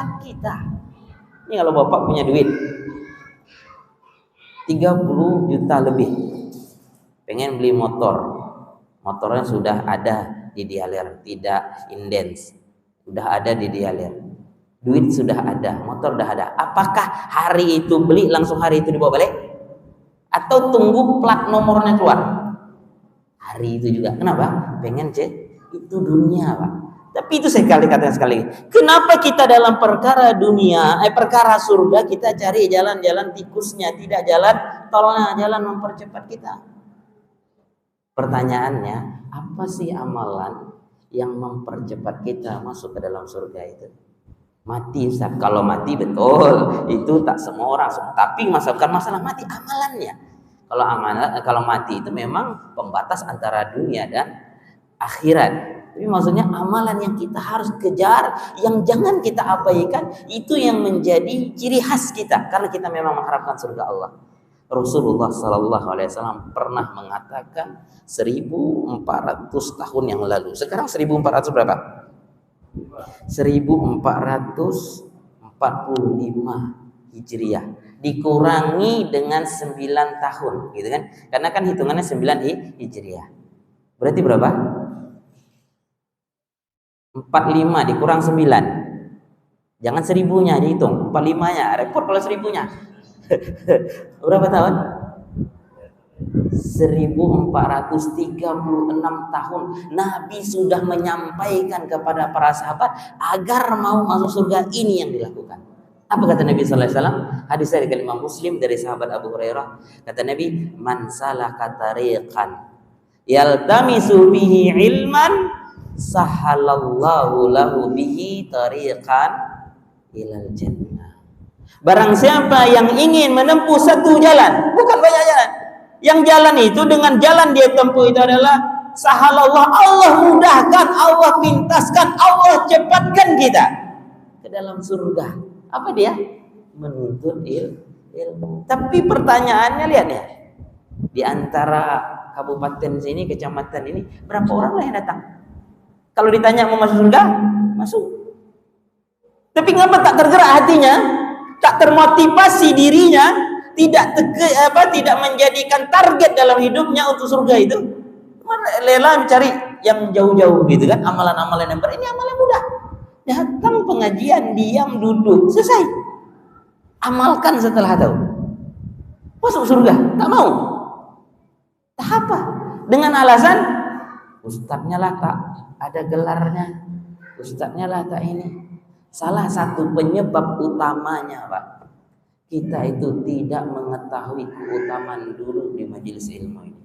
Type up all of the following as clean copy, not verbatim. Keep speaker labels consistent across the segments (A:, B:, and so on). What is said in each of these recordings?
A: hak kita. Ini kalau bapak punya duit 30 juta lebih, pengen beli motor, motornya sudah ada di dialer, tidak indens, sudah ada di dialer, duit sudah ada, motor sudah ada. Apakah hari itu beli langsung hari itu dibawa balik, atau tunggu plat nomornya keluar? Hari itu juga. Kenapa? Pengen cek, itu dunia pak. Tapi itu sekali katakan sekali, kenapa kita dalam perkara dunia, perkara surga kita cari jalan-jalan tikusnya, tidak jalan tolnya, jalan mempercepat kita. Pertanyaannya, apa sih amalan yang mempercepat kita masuk ke dalam surga itu? Mati, Ustaz. Kalau mati betul, itu tak semua orang. Tapi bukan masalah mati, amalannya. Kalau mati itu memang pembatas antara dunia dan akhirat. Tapi maksudnya amalan yang kita harus kejar, yang jangan kita abaikan, itu yang menjadi ciri khas kita, karena kita memang mengharapkan surga Allah. Rasulullah SAW pernah mengatakan 1400 tahun yang lalu. Sekarang 1400 berapa? 1445 Hijriah. Dikurangi dengan 9 tahun, gitu kan? Karena kan hitungannya 9 Hijriah. Berarti berapa? 45 dikurang 9. Jangan 1000-nya dihitung, 45-nya. Repot kalau 1000-nya. Berapa tahun? 1436 tahun Nabi sudah menyampaikan kepada para sahabat agar mau masuk surga, ini yang dilakukan. Apa kata Nabi sallallahu alaihi wasallam? Hadis dari Imam Muslim dari sahabat Abu Hurairah. Kata Nabi, "Man salaka tariqan yaltamisu bihi ilman sahalallahu lahu bihi tariqan ilal jannah." Barang siapa yang ingin menempuh satu jalan, bukan banyak jalan, yang jalan itu dengan jalan dia tempuh itu adalah sahalallah, Allah mudahkan, Allah pintaskan, Allah cepatkan kita ke dalam surga. Apa dia? Menuntut ilmu. Tapi pertanyaannya, lihat ya, di antara kabupaten sini, kecamatan ini, berapa orang lah yang datang? Kalau ditanya mau masuk surga, masuk. Tapi ngapa tak tergerak hatinya, tak termotivasi dirinya, tidak menjadikan target dalam hidupnya untuk surga itu. Lela mencari yang jauh-jauh gitu kan, amalan-amalan yang ini amalan mudah. Datang pengajian, diam, duduk, selesai. Amalkan setelah tahu. Masuk surga, tak mau. Tak apa? Dengan alasan ustadznya lah tak ada gelarnya, ustadznya lah tak ini. Salah satu penyebab utamanya Pak, kita itu tidak mengetahui keutamaan dulu di majelis ilmu ini.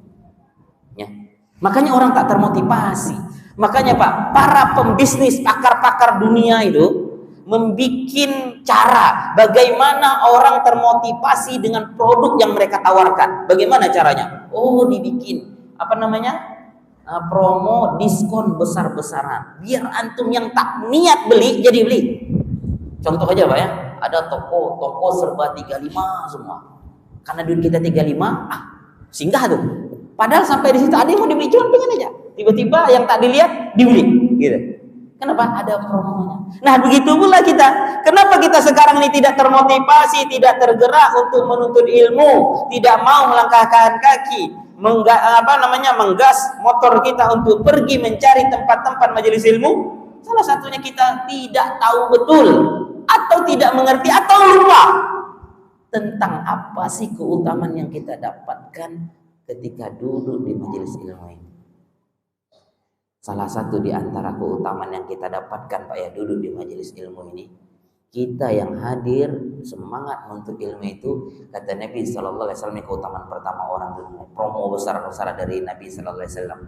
A: Ya. Makanya orang tak termotivasi. Makanya Pak, para pembisnis, pakar-pakar dunia itu membikin cara bagaimana orang termotivasi dengan produk yang mereka tawarkan. Bagaimana caranya? Oh, dibikin promo diskon besar-besaran biar antum yang tak niat beli jadi beli. Contoh aja Pak ya, ada toko serba 35 semua. Karena duit kita 35, singgah tuh. Padahal sampai di situ ada yang mau dibeli, cuma pengen aja. Tiba-tiba yang tak dilihat dibeli, gitu. Kenapa? Ada promonya. Nah, begitu pula kita. Kenapa kita sekarang ini tidak termotivasi, tidak tergerak untuk menuntut ilmu, tidak mau melangkahkan kaki, menggas motor kita untuk pergi mencari tempat-tempat majelis ilmu? Salah satunya kita tidak tahu betul, atau tidak mengerti, atau lupa tentang apa sih keutamaan yang kita dapatkan ketika duduk di majelis ilmu ini. Salah satu di antara keutamaan yang kita dapatkan Pak ya, duduk di majelis ilmu ini, kita yang hadir semangat menuntut ilmu itu, kata Nabi sallallahu alaihi wasallam, keutamaan pertama orang dunia, promo besar-besar dari Nabi sallallahu alaihi wasallam,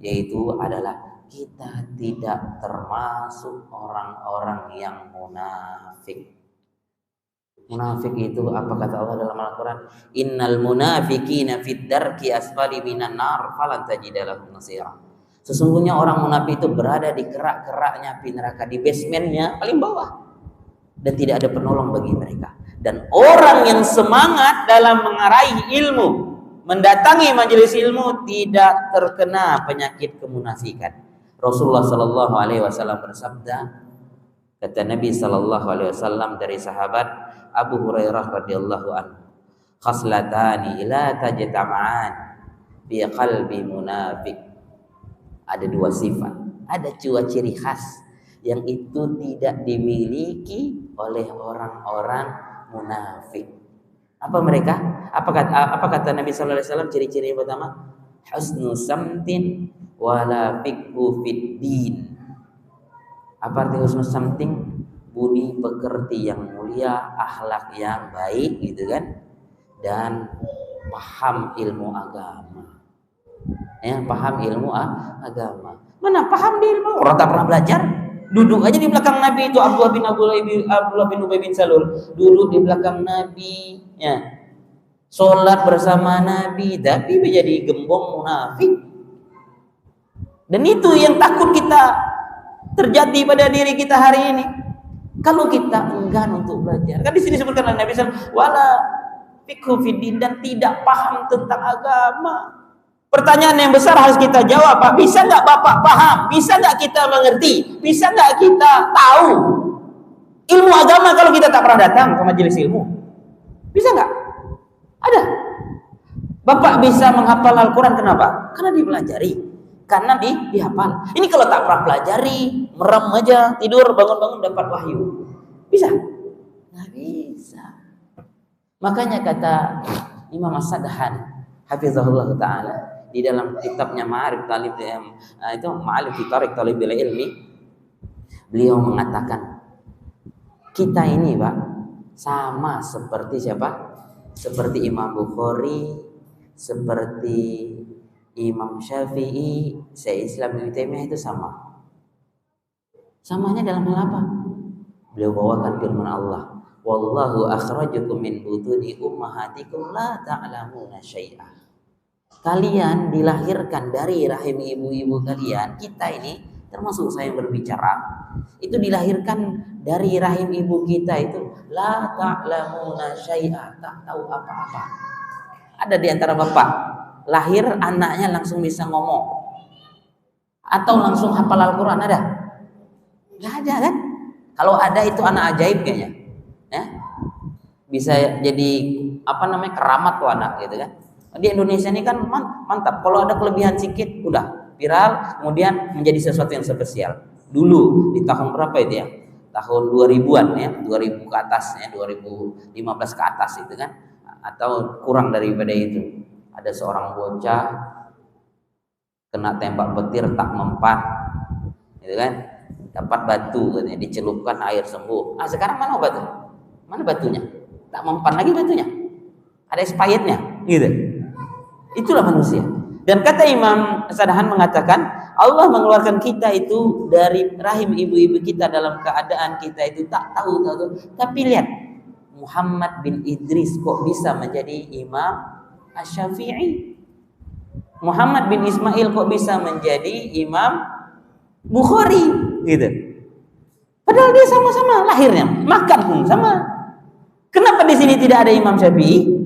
A: yaitu adalah kita tidak termasuk orang-orang yang munafik. Munafik itu apa kata Allah dalam Al-Quran? Innal munafiqina fid darki asfali minan nar falan tajida lahum nasira. Sesungguhnya orang munafik itu berada di kerak-keraknya api neraka, di basementnya paling bawah, dan tidak ada penolong bagi mereka. Dan orang yang semangat dalam mengarahi ilmu, mendatangi majelis ilmu, tidak terkena penyakit kemunafikan. Rasulullah sallallahu alaihi wasallam bersabda Kata Nabi sallallahu alaihi wasallam dari sahabat Abu Hurairah radhiyallahu anhu, khaslatani la tajtama'an fi qalbi munafiq. Ada dua sifat, ada dua ciri khas yang itu tidak dimiliki oleh orang-orang munafik. Apa mereka? Apa kata Nabi sallallahu alaihi wasallam ciri-ciri yang pertama? Husnu samtin wala fiqhu fid din. Apa arti husnu samtin? Budi pekerti yang mulia, akhlak yang baik gitu kan, dan paham ilmu agama. Ya, paham ilmu agama. Mana paham di ilmu? Orang tak pernah belajar. Duduk aja di belakang Nabi itu Abdullah bin Ubay bin Salul, duduk di belakang Nabi, ya. Sholat bersama Nabi, tapi menjadi gembong munafik. Dan itu yang takut kita terjadi pada diri kita hari ini. Kalau kita enggan untuk belajar, kan di sini disebutkan oleh Nabi SAW, wala fiqhu fiddin, dan tidak paham tentang agama. Pertanyaan yang besar harus kita jawab, Pak. Bisa nggak Bapak paham? Bisa nggak kita mengerti? Bisa nggak kita tahu ilmu agama kalau kita tak pernah datang ke majelis ilmu? Bisa nggak? Ada. Bapak bisa menghafal Al-Quran, kenapa? Karena dipelajari. Karena dihafal. Ini kalau tak pernah pelajari, merem aja, tidur, bangun-bangun dapat wahyu. Bisa? Nggak bisa. Makanya kata Imam As-Sadhan, hafizahullah ta'ala, di dalam kitabnya Ma'arif Talib, itu Ma'arif fi Tariq Talibil Ilmi, beliau mengatakan, kita ini Pak sama seperti siapa? Seperti Imam Bukhari, seperti Imam Syafi'i, Syekh Islam Ibnu Taimiyah, itu sama. Samanya dalam hal apa? Beliau bawakan firman Allah, wallahu akhrajakum min butuni ummahatikum la ta'lamuna syai'a. Kalian dilahirkan dari rahim ibu-ibu kalian. Kita ini, termasuk saya yang berbicara, itu dilahirkan dari rahim ibu kita itu la ta'lamuna syai'a, tak tahu apa-apa. Ada di antara bapak lahir anaknya langsung bisa ngomong atau langsung hafal Al-Quran, ada? Nggak ada kan? Kalau ada itu anak ajaib kayaknya, ya? Bisa jadi keramat tuh anak gitu kan. Di Indonesia ini kan mantap, kalau ada kelebihan sedikit udah viral, kemudian menjadi sesuatu yang spesial. Dulu di tahun berapa itu ya? Tahun 2000-an ya, 2000 ke atas ya, 2015 ke atas itu kan, atau kurang daripada itu. Ada seorang bocah kena tembak petir tak mempan, gitu kan? Dapat batu, katanya, dicelupkan air sembuh. Sekarang mana obatnya? Mana batunya? Tak mempan lagi batunya. Ada expirednya, gitu. Itulah manusia. Dan kata Imam Sadhan mengatakan, Allah mengeluarkan kita itu dari rahim ibu-ibu kita dalam keadaan kita itu tak tahu. Tapi lihat, Muhammad bin Idris kok bisa menjadi Imam Asy-Syafi'i? Muhammad bin Ismail kok bisa menjadi Imam Bukhari, gitu. Padahal dia sama-sama lahirnya, makan pun sama. Kenapa di sini tidak ada Imam Syafi'i?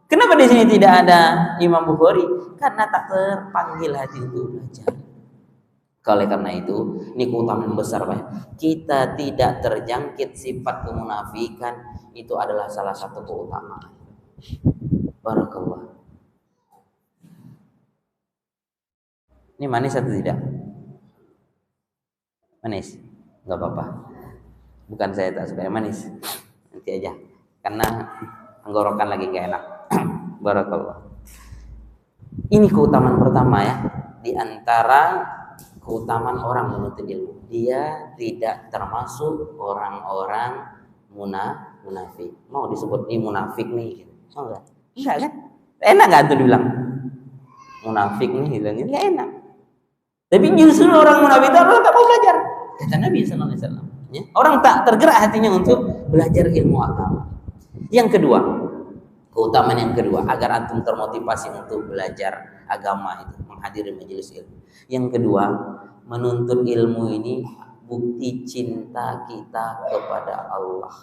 A: Kenapa di sini tidak ada Imam Bukhari? Karena tak terpanggil hati untuk belajar. Oleh karena itu, ini keutamaan besar Pak. Kita tidak terjangkit sifat kemunafikan, itu adalah salah satu keutamaan. Barakallah. Ini manis atau tidak? Manis? Gak apa-apa. Bukan saya tak suka yang manis. Nanti aja. Karena tenggorokan lagi gak enak. Barakallah. Ini keutamaan pertama ya. Di antara keutamaan orang menuntut ilmu, dia tidak termasuk orang-orang munafik. Mau disebut ini munafik nih? Mau nggak? Enggak kan? Enak nggak tuh dibilang munafik nih? Bilangnya nggak enak. Tapi justru orang munafik itu orang tak mau belajar. Kata Nabi Sallallahu Alaihi Wasallam, ya? Orang tak tergerak hatinya untuk belajar ilmu agama. Yang kedua, keutamaan yang kedua, agar antum termotivasi untuk belajar agama itu, menghadiri majelis ilmu. Yang kedua, menuntut ilmu ini bukti cinta kita kepada Allah.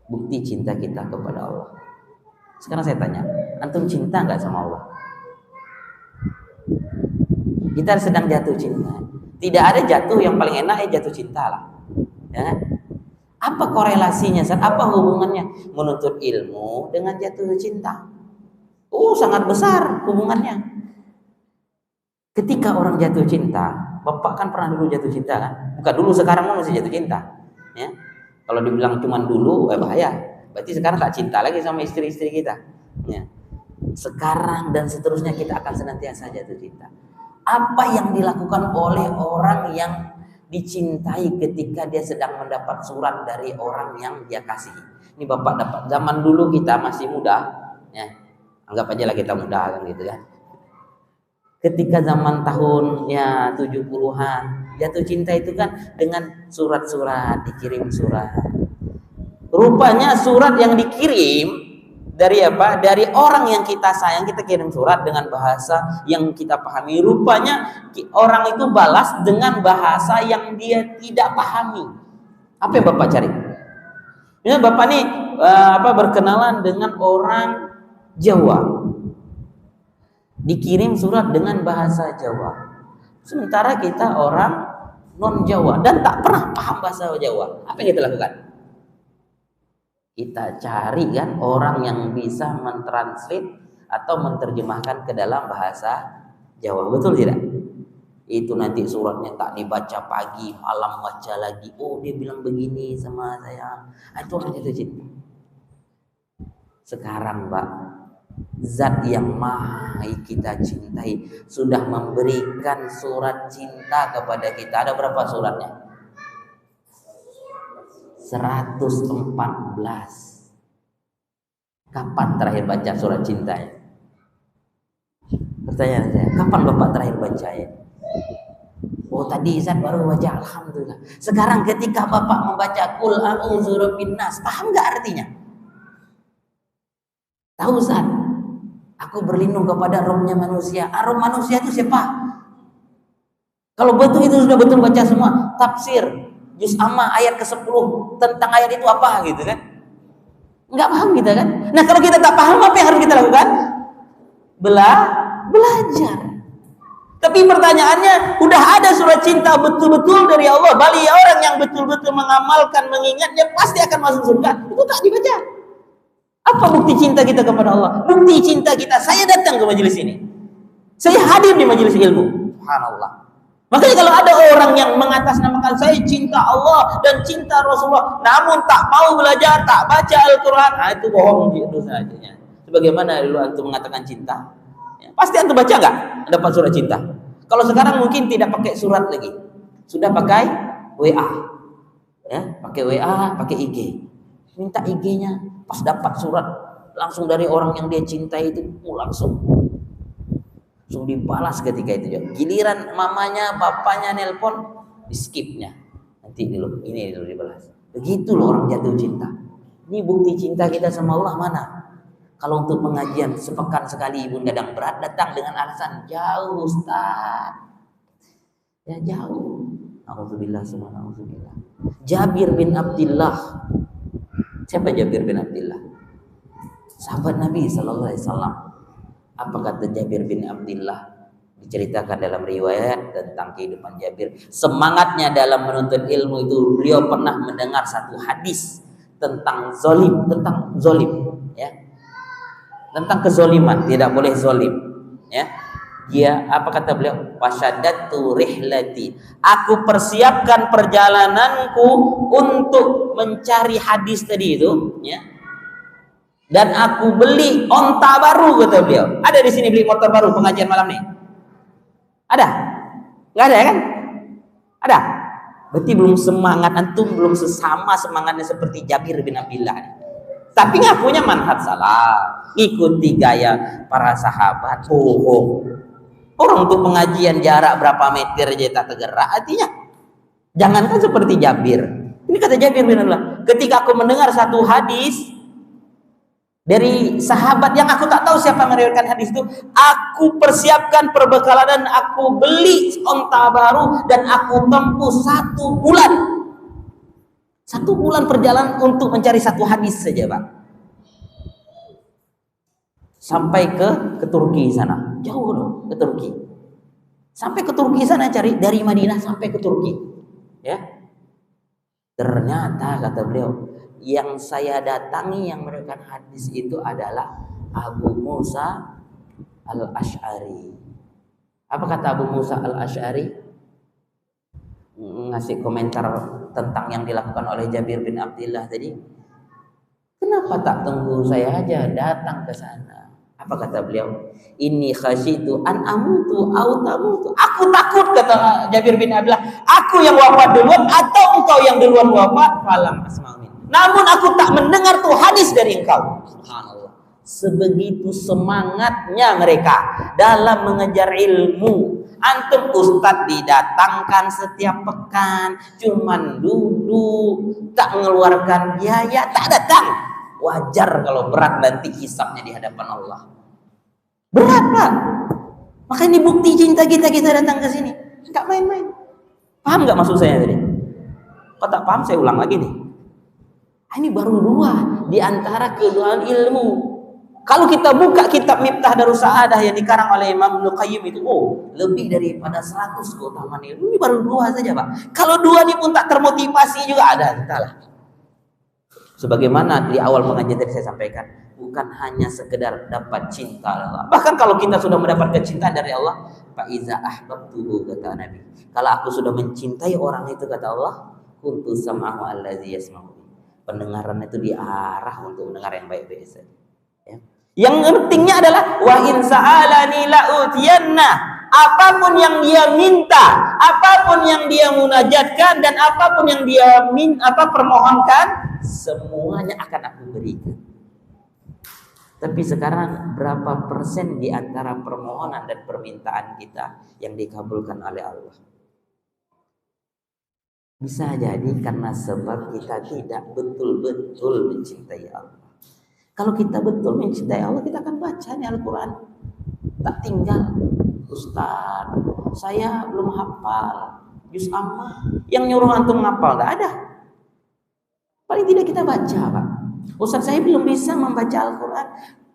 A: Bukti cinta kita kepada Allah. Sekarang saya tanya, antum cinta nggak sama Allah? Kita sedang jatuh cinta. Tidak ada jatuh yang paling enak jatuh cinta lah. Ya kan? Apa korelasinya? Apa hubungannya menuntut ilmu dengan jatuh cinta? Sangat besar hubungannya. Ketika orang jatuh cinta, Bapak kan pernah dulu jatuh cinta kan? Bukan dulu, sekarang masih jatuh cinta. Ya. Kalau dibilang cuman dulu, bahaya. Berarti sekarang tak cinta lagi sama istri-istri kita. Ya. Sekarang dan seterusnya kita akan senantiasa jatuh cinta. Apa yang dilakukan oleh orang yang dicintai ketika dia sedang mendapat surat dari orang yang dia kasihi? Ini Bapak dapat zaman dulu kita masih muda, ya. Anggap aja lah kita muda kan gitu kan. Ketika zaman tahunnya 70-an, jatuh cinta itu kan dengan surat-surat, dikirim surat. Rupanya surat yang dikirim dari apa? Dari orang yang kita sayang, kita kirim surat dengan bahasa yang kita pahami. Rupanya orang itu balas dengan bahasa yang dia tidak pahami. Apa yang Bapak cari? Ya, Bapak nih berkenalan dengan orang Jawa. Dikirim surat dengan bahasa Jawa. Sementara kita orang non Jawa dan tak pernah paham bahasa Jawa. Apa yang kita lakukan? Kita cari kan orang yang bisa mentranslate atau menerjemahkan ke dalam bahasa Jawa. Betul tidak? Itu nanti suratnya tak dibaca pagi, malam baca lagi. Dia bilang begini sama saya. Itu orang jatuh cinta. Sekarang Pak, Zat yang maha kita cintai sudah memberikan surat cinta kepada kita. Ada berapa suratnya? 114. Kapan terakhir baca surat cintanya? Pertanyaan saya, kapan Bapak terakhir baca ya? Tadi Zat baru baca, alhamdulillah. Sekarang ketika Bapak membaca Qul a'udzu birabbin nas, paham enggak artinya? Tahu Zat? Aku berlindung kepada rohnya manusia. Roh manusia itu siapa? Kalau betul itu sudah betul baca semua tafsir juz amma ayat ke-10 tentang ayat itu apa gitu kan? Enggak paham kita kan? Nah, kalau kita tak paham apa yang harus kita lakukan? Belajar. Tapi pertanyaannya, udah ada surat cinta betul-betul dari Allah, bagi orang yang betul-betul mengamalkan, mengingatnya pasti akan masuk surga. Itu tak dibaca. Apa bukti cinta kita kepada Allah? Bukti cinta kita, saya datang ke majelis ini. Saya hadir di majelis ilmu. Subhanallah. Makanya kalau ada orang yang mengatasnamakan saya cinta Allah dan cinta Rasulullah, namun tak mau belajar, tak baca Al-Quran, itu bohong itu saja. Sebagaimana dulu antum mengatakan cinta, ya, pasti antum baca nggak? Dapat surat cinta. Kalau sekarang mungkin tidak pakai surat lagi, sudah pakai WA, ya, pakai WA, pakai IG. Minta IG-nya, pas dapat surat langsung dari orang yang dia cintai itu langsung dibalas ketika itu. Giliran mamanya, bapaknya nelpon, di skipnya. Nanti dulu, ini dulu dibalas. Begitu loh orang jatuh cinta. Ini bukti cinta kita sama Allah mana? Kalau untuk pengajian sepekan sekali Ibu Dadang berat datang dengan alasan jauh Ustaz. Ya jauh. Alhamdulillah, subhanallah. Jabir bin Abdullah. Siapa Jabir bin Abdullah? Sahabat Nabi sallallahu alaihi wasallam. Apa kata Jabir bin Abdullah? Diceritakan dalam riwayat tentang kehidupan Jabir. Semangatnya dalam menuntut ilmu itu beliau pernah mendengar satu hadis tentang zolim, ya. Tentang kezoliman, tidak boleh zolim, ya. Dia apa kata beliau? Wasyaddatu rihlati. Aku persiapkan perjalananku untuk mencari hadis tadi itu, ya. Dan aku beli onta baru kata beliau. Ada di sini beli motor baru pengajian malam nih? Ada? Enggak ada ya kan? Ada. Berarti belum semangat antum, belum sesama semangatnya seperti Jabir bin Abdullah. Tapi ngakunya manhaj salah, ikuti gaya para sahabat, bohong. Orang untuk pengajian jarak berapa meter aja tak tergerak hatinya. Jangankan seperti Jabir. Ini kata Jabir bin Abdullah, ketika aku mendengar satu hadis dari sahabat yang aku tak tahu siapa yang meriwayatkan hadis itu, aku persiapkan perbekalan dan aku beli onta baru dan aku tempuh 1 bulan. 1 bulan perjalanan untuk mencari satu hadis saja, Pak. Sampai ke Turki sana. Jauh loh ke Turki. 1 Sampai ke Turki sana cari, dari Madinah sampai ke Turki. Ya. Ternyata kata beliau, yang saya datangi yang meriwayatkan hadis itu adalah Abu Musa Al-Asy'ari. Apa kata Abu Musa Al-Asy'ari? Ngasih komentar tentang yang dilakukan oleh Jabir bin Abdullah tadi. Kenapa tak tunggu saya aja datang ke sana? Apa kata beliau? Ini khasyitu an amutu au tamutu. Aku takut kata Jabir bin Abdullah, aku yang wafat duluan atau engkau yang duluan wafat. Falam asma'u. Namun aku tak mendengar tuh hadis dari engkau. Subhanallah. Sebegitu semangatnya mereka dalam mengejar ilmu. Antum ustadz didatangkan setiap pekan, cuman duduk, tak mengeluarkan biaya, tak datang. Wajar kalau berat nanti hisabnya di hadapan Allah. Berat, Pak. Makanya ini bukti cinta kita datang ke sini. Enggak main-main. Paham enggak maksud saya tadi? Kalau tak paham saya ulang lagi nih. Ini baru dua di antara keduaan ilmu. Kalau kita buka kitab Miftah Darus Sa'adah yang dikarang oleh Imam Ibnu Qayyim itu, lebih daripada 100 keutamaan ilmu. Ini baru dua saja, Pak. Kalau dua ini pun tak termotivasi juga ada, entahlah. Sebagaimana di awal pengajian tadi saya sampaikan, bukan hanya sekedar dapat cinta Allah. Bahkan kalau kita sudah mendapat kecintaan dari Allah, fa iza ahbabtuhu kata Nabi. Kalau aku sudah mencintai orang itu kata Allah, kuntu sam'ahu allazi yasma'u. Pendengaran itu diarah untuk mendengar yang baik-baik saja. Ya. Yang pentingnya adalah wa in sa'alani la'utiyanna. Apapun yang dia minta, apapun yang dia munajatkan, dan apapun yang dia permohonkan, semuanya akan aku berikan. Tapi sekarang berapa persen di antara permohonan dan permintaan kita yang dikabulkan oleh Allah? Bisa jadi karena sebab kita tidak betul-betul mencintai Allah. Kalau kita betul mencintai Allah, kita akan baca nih Al-Quran. Tak tinggal, Ustaz, saya belum hafal juz amma. Yang nyuruh antum menghafal gak ada. Paling tidak kita baca, Pak. Ustaz, saya belum bisa membaca Al-Quran.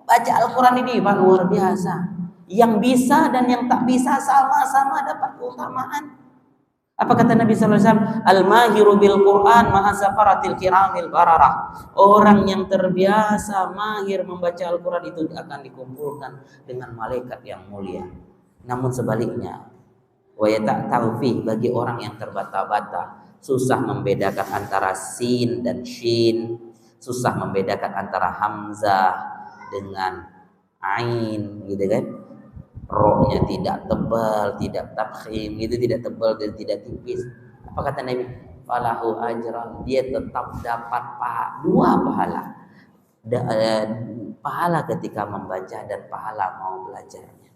A: Baca Al-Quran ini, Pak, luar biasa. Yang bisa dan yang tak bisa sama-sama dapat keutamaan. Apa kata Nabi sallallahu alaihi wasallam? Al-mahiru bil Quran ma'a safaratil kiramil bararah. Orang yang terbiasa mahir membaca Al-Quran itu akan dikumpulkan dengan malaikat yang mulia. Namun sebaliknya, wa yata'ta'u fi, bagi orang yang terbata-bata, susah membedakan antara sin dan shin, susah membedakan antara hamzah dengan ain, gitu kan? Rohnya tidak tebal, tidak tafkhim, itu tidak tebal dan tidak tipis. Apa kata Nabi? Falahu ajran, dia tetap dapat dua pahala. Pahala ketika membaca dan pahala mau belajarnya.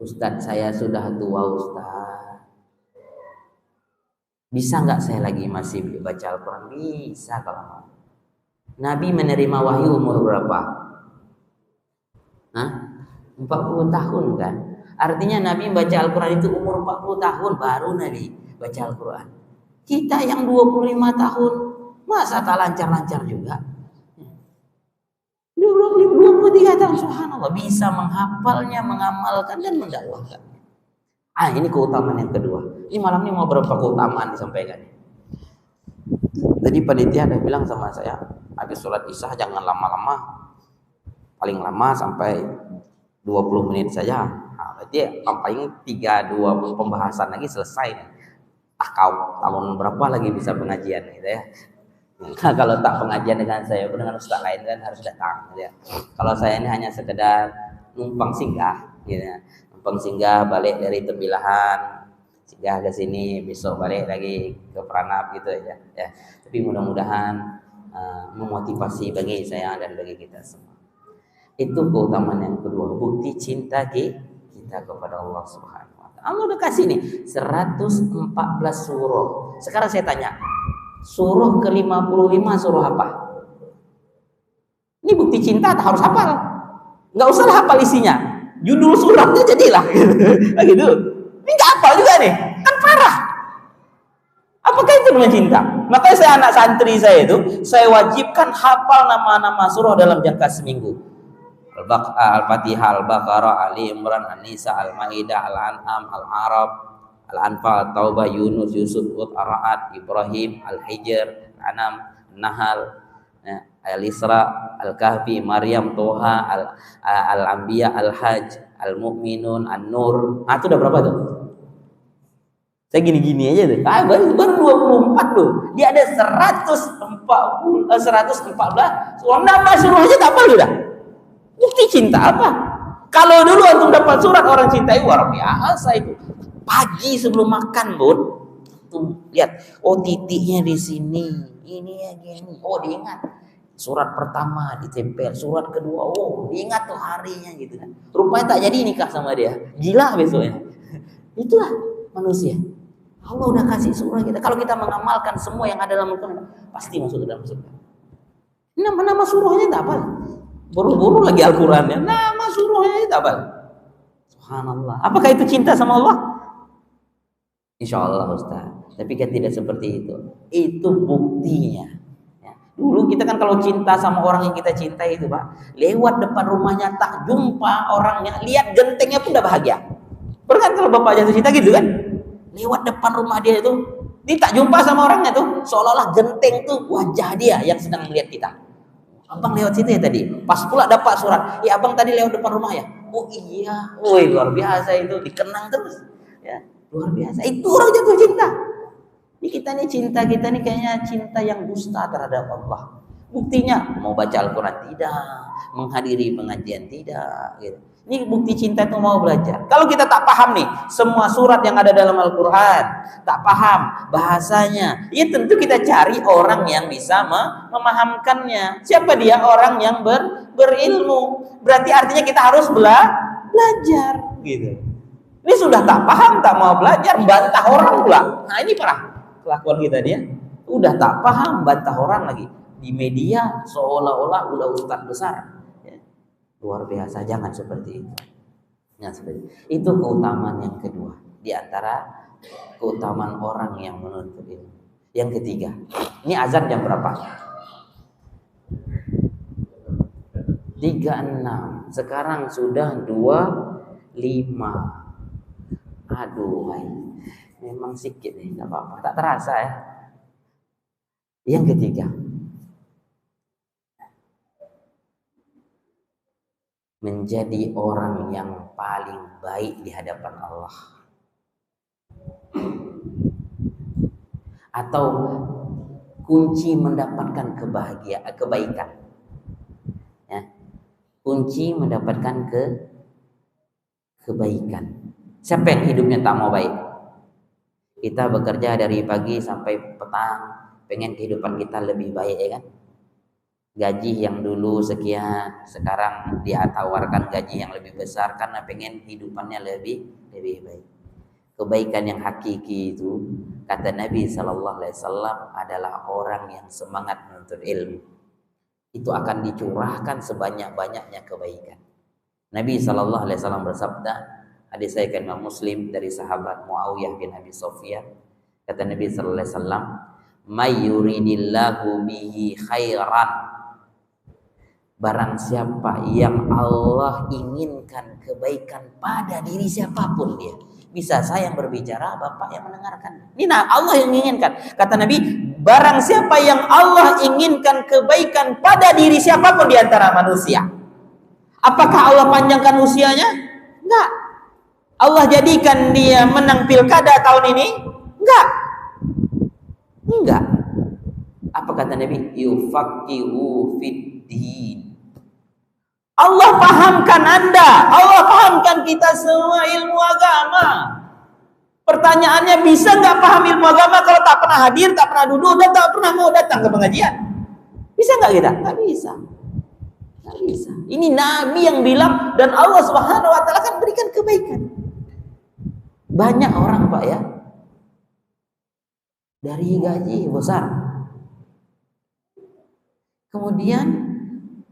A: Ustadz, saya sudah tua, Ustadz. Bisa nggak saya lagi masih baca Al-Quran? Bisa kalau mau. Nabi menerima wahyu umur berapa? Hah? 40 tahun kan? Artinya Nabi baca Al-Quran itu umur 40 tahun baru Nabi baca Al-Quran. Kita yang 25 tahun masa tak lancar-lancar juga? 23 tahun, subhanallah, bisa menghafalnya, mengamalkan dan mendakwahkan. Ini keutamaan yang kedua. Ini malam ini mau berapa keutamaan disampaikan? Tadi panitia ada bilang sama saya, habis sholat isya jangan lama-lama, paling lama sampai 20 menit saja. Berarti paling 3-2 pembahasan lagi selesai. Tahun berapa lagi bisa pengajian gitu ya. Nah, kalau tak pengajian dengan saya dengan ustaz lain kan harus datang gitu ya. Kalau saya ini hanya sekedar numpang singgah gitu ya. Numpang singgah balik dari Tembilahan, singgah ke sini, besok balik lagi ke Pranab gitu aja ya. Tapi mudah-mudahan memotivasi bagi saya dan bagi kita semua. Itu keutamaan yang kedua, bukti cinta kita kepada Allah Subhanahu wa taala. Allah udah kasih nih 114 surah. Sekarang saya tanya, surah ke-55 surah apa? Ini bukti cinta tak harus hafal. Enggak usah hafal isinya. Judul surahnya jadilah gitu. Ini enggak hafal juga nih. Kan parah. Apakah itu namanya cinta? Makanya saya anak santri saya itu, saya wajibkan hafal nama-nama surah dalam jangka seminggu. Al-Fatihah, Al-Baqarah, Ali Imran, An-Nisa, Al-Maidah, Al-An'am, Al-Arab, Al-Anfal, Taubah, Yunus, Yusuf, Hud, Ar-Ra'd, Ibrahim, Al-Hijr, Al-An'am, Nahl, Al-Isra, Al-Kahfi, Maryam, Toha, Al-Anbiya, Al-Hajj, Al-Mu'minun, An-Nur. Itu udah berapa tuh? Saya gini-gini aja tuh. Baru 24 loh. Dia ada 114. Nama suruhnya tak apa dah. Bukti cinta apa? Kalau dulu antum dapat surat orang cintai, luar biasa itu. Pagi sebelum makan, Bun. Tuh, lihat. Oh, titiknya di sini. Ini ya gini. Oh, diingat. Surat pertama ditempel, surat kedua, oh, diingat tuh harinya gitu kan. Rupanya tak jadi nikah sama dia. Gila besoknya. Itulah manusia. Allah udah kasih surah kita. Kalau kita mengamalkan semua yang ada dalam Al-Quran, pasti masuk ke dalam surga. Nama surahnya tak apa. Buru-buru lagi Al-Qurannya. Nama surahnya tak apa. Subhanallah. Apakah itu cinta sama Allah? Insya Allah Ustaz. Tapi kan tidak seperti itu. Itu buktinya. Ya. Dulu kita kan kalau cinta sama orang yang kita cintai itu Pak, lewat depan rumahnya tak jumpa orangnya, lihat gentengnya pun udah bahagia. Pernah kan kalau bapak jatuh cinta gitu kan? Lewat depan rumah dia itu, dia tak jumpa sama orangnya tuh, seolah-olah genteng tuh wajah dia yang sedang melihat kita. Abang lewat situ ya tadi, pas pula dapat surat, ya abang tadi lewat depan rumah ya. Oh iya, woi luar biasa itu, dikenang terus, ya luar biasa. Itu orang jatuh cinta. Ini cinta kita nih kayaknya cinta yang dusta terhadap Allah. Buktinya mau baca Al-Quran tidak, menghadiri pengajian tidak, gitu. Ini bukti cinta itu mau belajar. Kalau kita tak paham nih semua surat yang ada dalam Al-Quran, tak paham bahasanya, ya tentu kita cari orang yang bisa memahamkannya. Siapa dia? Orang yang berilmu. Berarti artinya kita harus belajar gitu. Ini sudah tak paham, tak mau belajar, bantah orang pula. Nah ini parah kelakuan kita dia. Udah tak paham, bantah orang lagi. Di media seolah-olah udah ustaz besar. Luar biasa, jangan seperti itu. Jangan seperti itu. Itu keutamaan yang kedua di antara keutamaan orang yang menuntut ilmu. Yang ketiga, ini azan jam berapa? 3.06. Sekarang sudah 2.05. Aduh, memang sedikit nih, enggak apa-apa, tak terasa ya. Yang ketiga, menjadi orang yang paling baik di hadapan Allah, atau kunci mendapatkan kebaikan, ya. Kunci mendapatkan kebaikan. Siapa yang hidupnya tak mau baik? Kita bekerja dari pagi sampai petang, pengen kehidupan kita lebih baik, ya kan? Gaji yang dulu sekian, sekarang dia tawarkan gaji yang lebih besar karena pengen hidupannya lebih baik. Kebaikan yang hakiki itu, kata Nabi SAW, adalah orang yang semangat menuntut ilmu. Itu akan dicurahkan sebanyak-banyaknya kebaikan. Nabi SAW bersabda, hadis riwayat Imam Muslim dari sahabat Muawiyah bin Abi Sufyan, kata Nabi SAW, "May yuridillahu bihi khairan." Barang siapa yang Allah inginkan kebaikan pada diri siapapun dia. Bisa saya yang berbicara, bapak yang mendengarkan. Ini Allah yang menginginkan. Kata Nabi, barang siapa yang Allah inginkan kebaikan pada diri siapapun di antara manusia. Apakah Allah panjangkan usianya? Enggak. Allah jadikan dia menang pilkada tahun ini? Enggak. Apa kata Nabi? Yufaqihu fid-din. Allah pahamkan Anda, Allah pahamkan kita semua ilmu agama. Pertanyaannya, bisa nggak paham ilmu agama kalau tak pernah hadir, tak pernah duduk, dan tak pernah mau datang ke pengajian? Bisa nggak kita? Nggak bisa. Nggak bisa. Ini Nabi yang bilang, dan Allah Subhanahu Wa Taala akan berikan kebaikan. Banyak orang Pak ya, dari gaji besar, kemudian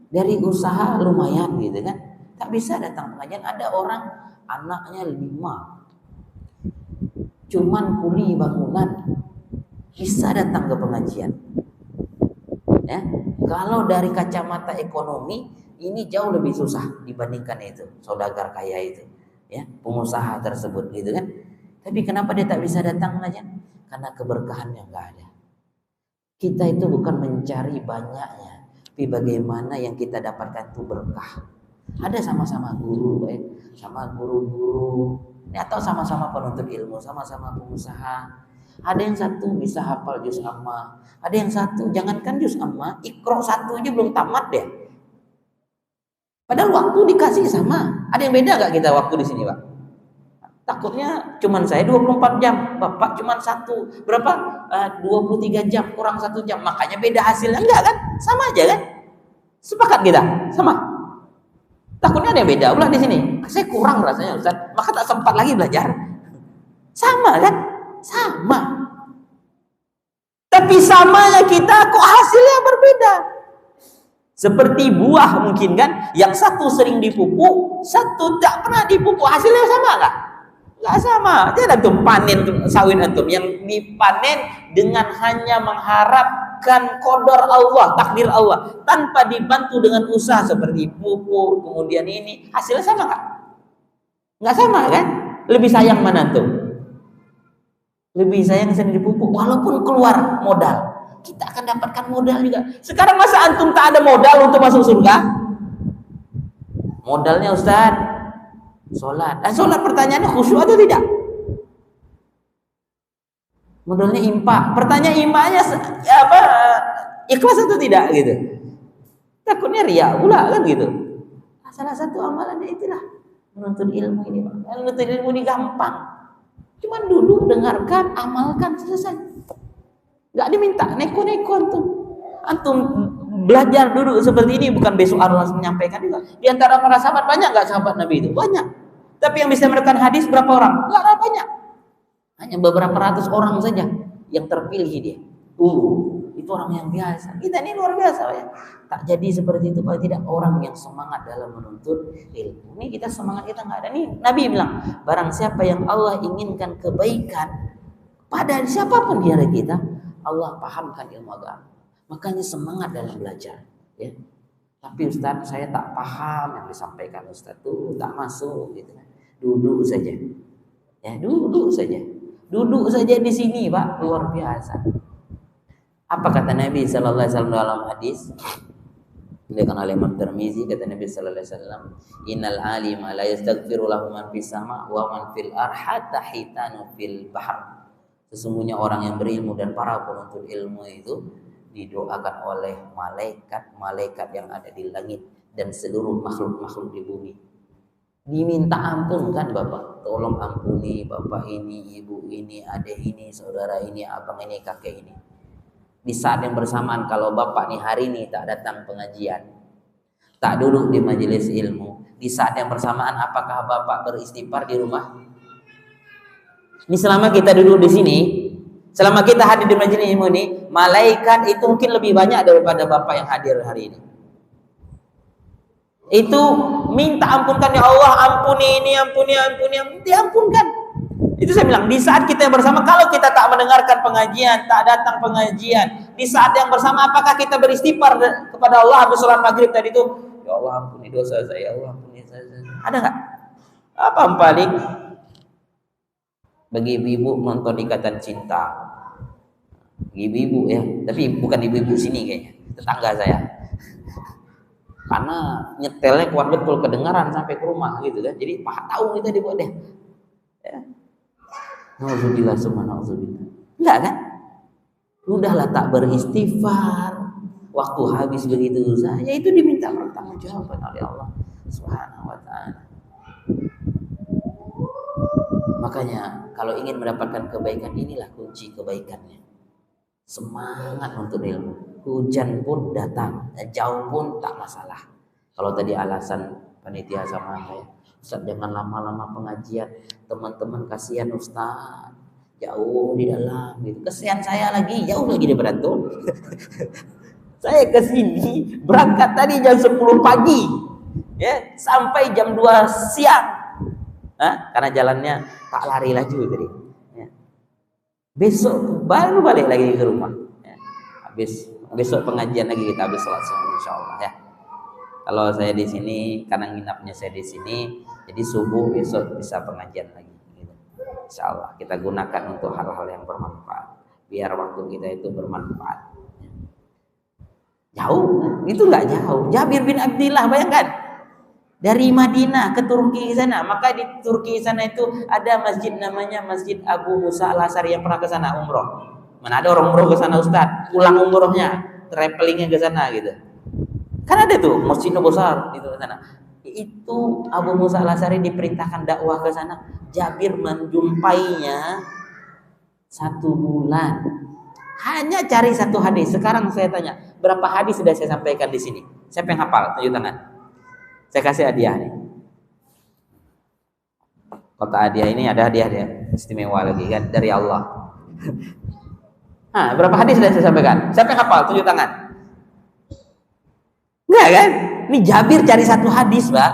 A: dari usaha lumayan gitu kan, tak bisa datang pengajian. Ada orang anaknya 5, cuman kuli bangunan, bisa datang ke pengajian. Ya, kalau dari kacamata ekonomi Ini jauh lebih susah dibandingkan itu saudagar kaya itu, ya, pengusaha tersebut gitu kan. Tapi kenapa dia tak bisa datang aja? Karena keberkahannya nggak ada. Kita itu bukan mencari banyaknya, tapi bagaimana yang kita dapatkan itu berkah. Ada sama-sama guru, sama guru-guru, atau sama-sama penuntut ilmu, sama-sama pengusaha. Ada yang satu bisa hafal juz amma, ada yang satu jangankan juz amma, Iqra satu aja belum tamat deh. Padahal waktu dikasih sama. Ada yang beda gak kita waktu di sini, Pak? Takutnya cuman saya 24 jam, Bapak cuman satu, berapa? 23 jam, kurang 1 jam. Makanya beda hasilnya. Enggak kan? Sama aja kan? Sepakat kita? Sama. Takutnya ada yang beda pula di sini. Saya kurang rasanya, Ustaz. Maka tak sempat lagi belajar. Sama kan? Sama. Tapi samanya kita kok hasilnya berbeda. Seperti buah mungkin kan, yang satu sering dipupuk, satu tak pernah dipupuk, hasilnya sama nggak? Nggak sama. Jadi antum panen sawit antum yang dipanen dengan hanya mengharapkan qadar Allah, takdir Allah, tanpa dibantu dengan usaha seperti pupuk, kemudian ini, hasilnya sama nggak? Nggak sama kan? Lebih sayang mana antum? Lebih sayang sering dipupuk, walaupun keluar modal. Kita akan dapatkan modal juga. Sekarang masa antum tak ada modal untuk masuk surga? Modalnya Ustaz, sholat. Dan sholat pertanyaannya khusyuk atau tidak? Modalnya impak. Pertanyaan impaknya apa? Ikhlas atau tidak gitu? Takutnya riya pula kan gitu. Nah, salah satu amalannya itulah menuntut ilmu ini, Pak. Menuntut ilmu ini gampang. Cuman duduk, dengarkan, amalkan, selesai. Gak diminta neko-neko antum belajar dulu seperti ini, bukan besok harus menyampaikan juga. Di antara para sahabat banyak gak sahabat Nabi itu? Banyak. Tapi yang bisa menekan hadis berapa orang? Gak banyak. Hanya beberapa ratus orang saja yang terpilih dia. Itu orang yang biasa. Kita ini luar biasa ya. Tak jadi seperti itu, Pak. Tidak orang yang semangat dalam menuntut ilmu. Ini kita semangat kita nggak ada. Nih Nabi bilang, barang siapa yang Allah inginkan kebaikan pada siapapun di antara kita, Allah pahamkan ilmu agama. Makanya semangat dalam belajar, ya. Tapi Ustaz, saya tak paham yang disampaikan Ustaz tuh, tak masuk gitu. Duduk saja. Ya, duduk saja. Duduk saja di sini, Pak, luar biasa. Apa kata Nabi sallallahu alaihi wasallam dalam hadis? Dikatakan oleh Imam Tirmizi, kata Nabi sallallahu alaihi wasallam, "Innal alima la yastaghfiru lahu man fis sama wa man fil ardh hatta hitanu fil bahr." Sesungguhnya orang yang berilmu dan para penuntut ilmu itu didoakan oleh malaikat-malaikat yang ada di langit dan seluruh makhluk-makhluk di bumi. Diminta ampun kan Bapak, tolong ampuni Bapak ini, Ibu ini, adik ini, saudara ini, abang ini, kakek ini. Di saat yang bersamaan kalau Bapak nih hari ini tak datang pengajian, tak duduk di majelis ilmu, di saat yang bersamaan apakah Bapak beristighfar di rumah? Ini selama kita duduk di sini, selama kita hadir di majelis ilmu ini, malaikat itu mungkin lebih banyak daripada Bapak yang hadir hari ini. Itu minta ampunkan ya Allah, ampuni ini, ampuni, diampunkan. Itu saya bilang, di saat kita bersama, kalau kita tak mendengarkan pengajian, tak datang pengajian, di saat yang bersama apakah kita beristighfar kepada Allah habis sholat maghrib tadi itu, ya Allah ampuni dosa saya, ya Allah ampuni saya. Ada nggak? Apa yang paling? Bagi ibu-ibu nonton Ikatan Cinta, ibu-ibu ya, tapi bukan ibu-ibu sini kayaknya, tetangga saya. Karena nyetelnya kuat betul, kedengaran sampai ke rumah gitu kan, jadi tahu kita dibuat deh. Ya. Nauzubillah summa nauzubillah. Enggak kan? Udahlah tak beristighfar, waktu habis begitu saja itu diminta pertanggungjawaban oleh Allah Subhanahu wa taala. Makanya kalau ingin mendapatkan kebaikan, inilah kunci kebaikannya. Semangat untuk ilmu. Hujan pun datang, jauh pun tak masalah. Kalau tadi alasan panitia sama saya, Ustaz jangan lama-lama pengajian, teman-teman kasihan Ustaz, jauh di dalam gitu. Kesian saya lagi, jauh lagi daripada antum. Saya ke sini berangkat tadi jam 10 pagi. Ya, sampai jam 2 siang. Karena jalannya tak lari laju tadi. Ya. Besok baru balik lagi ke rumah. Ya. Besok pengajian lagi kita habis sholat insyaallah ya. Kalau saya di sini, karena nginapnya saya di sini, jadi subuh besok bisa pengajian lagi. Gitu. Insya Allah kita gunakan untuk hal-hal yang bermanfaat. Biar waktu kita itu bermanfaat. Jauh, itu nggak jauh. Jabir bin Abdillah, bayangkan dari Madinah ke Turki sana. Maka di Turki sana itu ada masjid namanya Masjid Abu Musa Al-Asy'ari. Yang pernah ke sana umroh. Mana ada orang umroh ke sana Ustaz? Pulang umrohnya, travelingnya ke sana gitu. Kan ada tuh masjid besar di sana. Itu Abu Musa Al-Asy'ari diperintahkan dakwah ke sana. Jabir menjumpainya 1 bulan. Hanya cari 1 hadis. Sekarang saya tanya, berapa hadis sudah saya sampaikan di sini? Siapa yang hafal? Tunjuk tangan. Saya kasih hadiah nih. Kotak hadiah ini ada hadiah dia istimewa lagi kan dari Allah. Nah, berapa hadis sudah saya sampaikan? Siapa yang hafal? Tunjuk tangan. Enggak kan? Ini Jabir cari 1 hadis, Pak.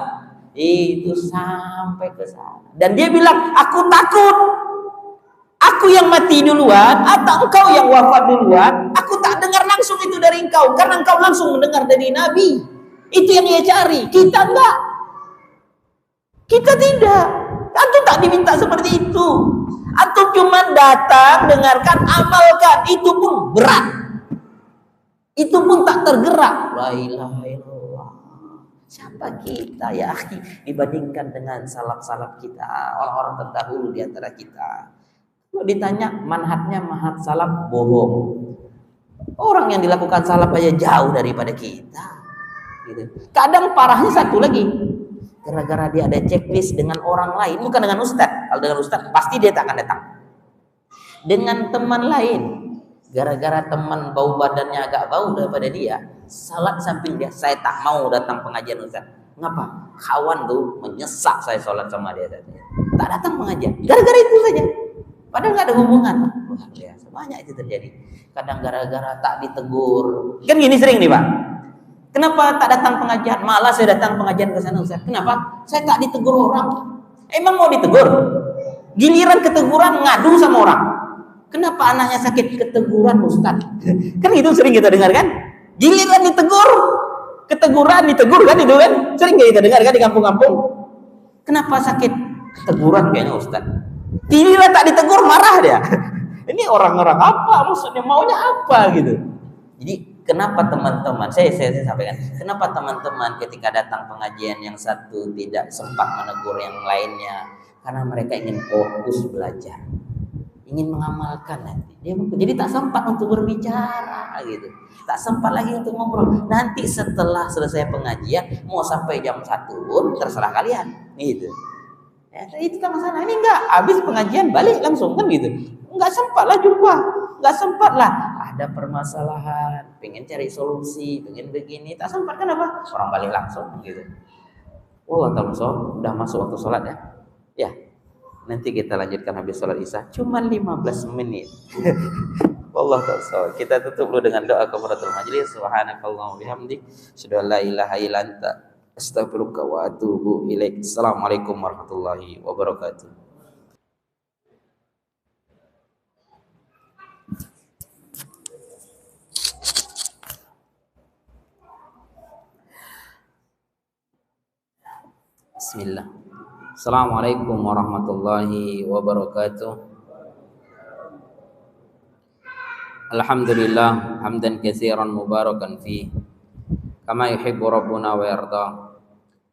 A: Itu sampai ke sana. Dan dia bilang, aku takut. Aku yang mati duluan atau engkau yang wafat duluan, aku tak dengar langsung itu dari engkau karena engkau langsung mendengar dari Nabi. Itu yang dia cari. Kita enggak. Kita tidak. Antum tak diminta seperti itu. Antum cuma datang, dengarkan, amalkan. Itu pun berat. Itu pun tak tergerak. La ilaha illallah. Siapa kita ya akhi dibandingkan dengan salaf-salaf kita, orang-orang terdahulu di antara kita. Kalau ditanya manhajnya manhaj salaf, bohong. Orang yang dilakukan salaf aja jauh daripada kita. Gitu. Kadang parahnya satu lagi, gara-gara dia ada checklist dengan orang lain, bukan dengan ustadz. Kalau dengan ustadz pasti dia tak akan datang. Dengan teman lain, gara-gara teman bau badannya agak bau daripada dia, salat samping dia, saya tak mau datang pengajian ustadz. Ngapa? Kawan tuh menyesak saya sholat sama dia tadi. Tak datang pengajian, gara-gara itu saja. Padahal nggak ada hubungan. Luar biasa, banyak itu terjadi. Kadang gara-gara tak ditegur. Kan gini sering nih Pak. Kenapa tak datang pengajian? Malah saya datang pengajian ke sana Ustaz. Kenapa? Saya tak ditegur orang. Emang mau ditegur? Giliran keteguran ngadu sama orang. Kenapa anaknya sakit? Keteguran Ustaz. Kan itu sering kita dengar kan? Giliran ditegur, keteguran ditegur kan itu kan? Sering kita dengar kan di kampung-kampung. Kenapa sakit? Keteguran kayaknya Ustaz. Giliran tak ditegur marah dia. Ini orang-orang apa? Maksudnya maunya apa gitu? Jadi kenapa teman-teman, saya sampaikan, kenapa teman-teman ketika datang pengajian yang satu tidak sempat menegur yang lainnya? Karena mereka ingin fokus belajar, ingin mengamalkan nanti. Jadi tak sempat untuk berbicara gitu, tak sempat lagi untuk ngobrol. Nanti setelah selesai pengajian mau sampai jam 1 pun terserah kalian, gitu. Ya, itu tak masalah. Ini enggak, habis pengajian balik langsung kan gitu. Enggak sempat lah jumpa, enggak sempat lah. Ada permasalahan, pengen cari solusi, pengen begini, tak sempat. Kenapa? Orang balik langsung gitu. Allah taala, udah masuk waktu sholat ya. Ya, nanti kita lanjutkan habis sholat isya. Cuma 15 menit. Allah taala. Kita tutup dulu dengan doa kafaratul majlis. Subhanakallahumma bihamdik, asyhadu an la ilaha illa anta, astaghfiruka wa atubu ilaik. Assalamualaikum warahmatullahi wabarakatuh. Bismillah. Assalamualaikum warahmatullahi wabarakatuh. Alhamdulillah hamdan katsiran mubarakan fi kama yuhibbu rabbuna wa yarda.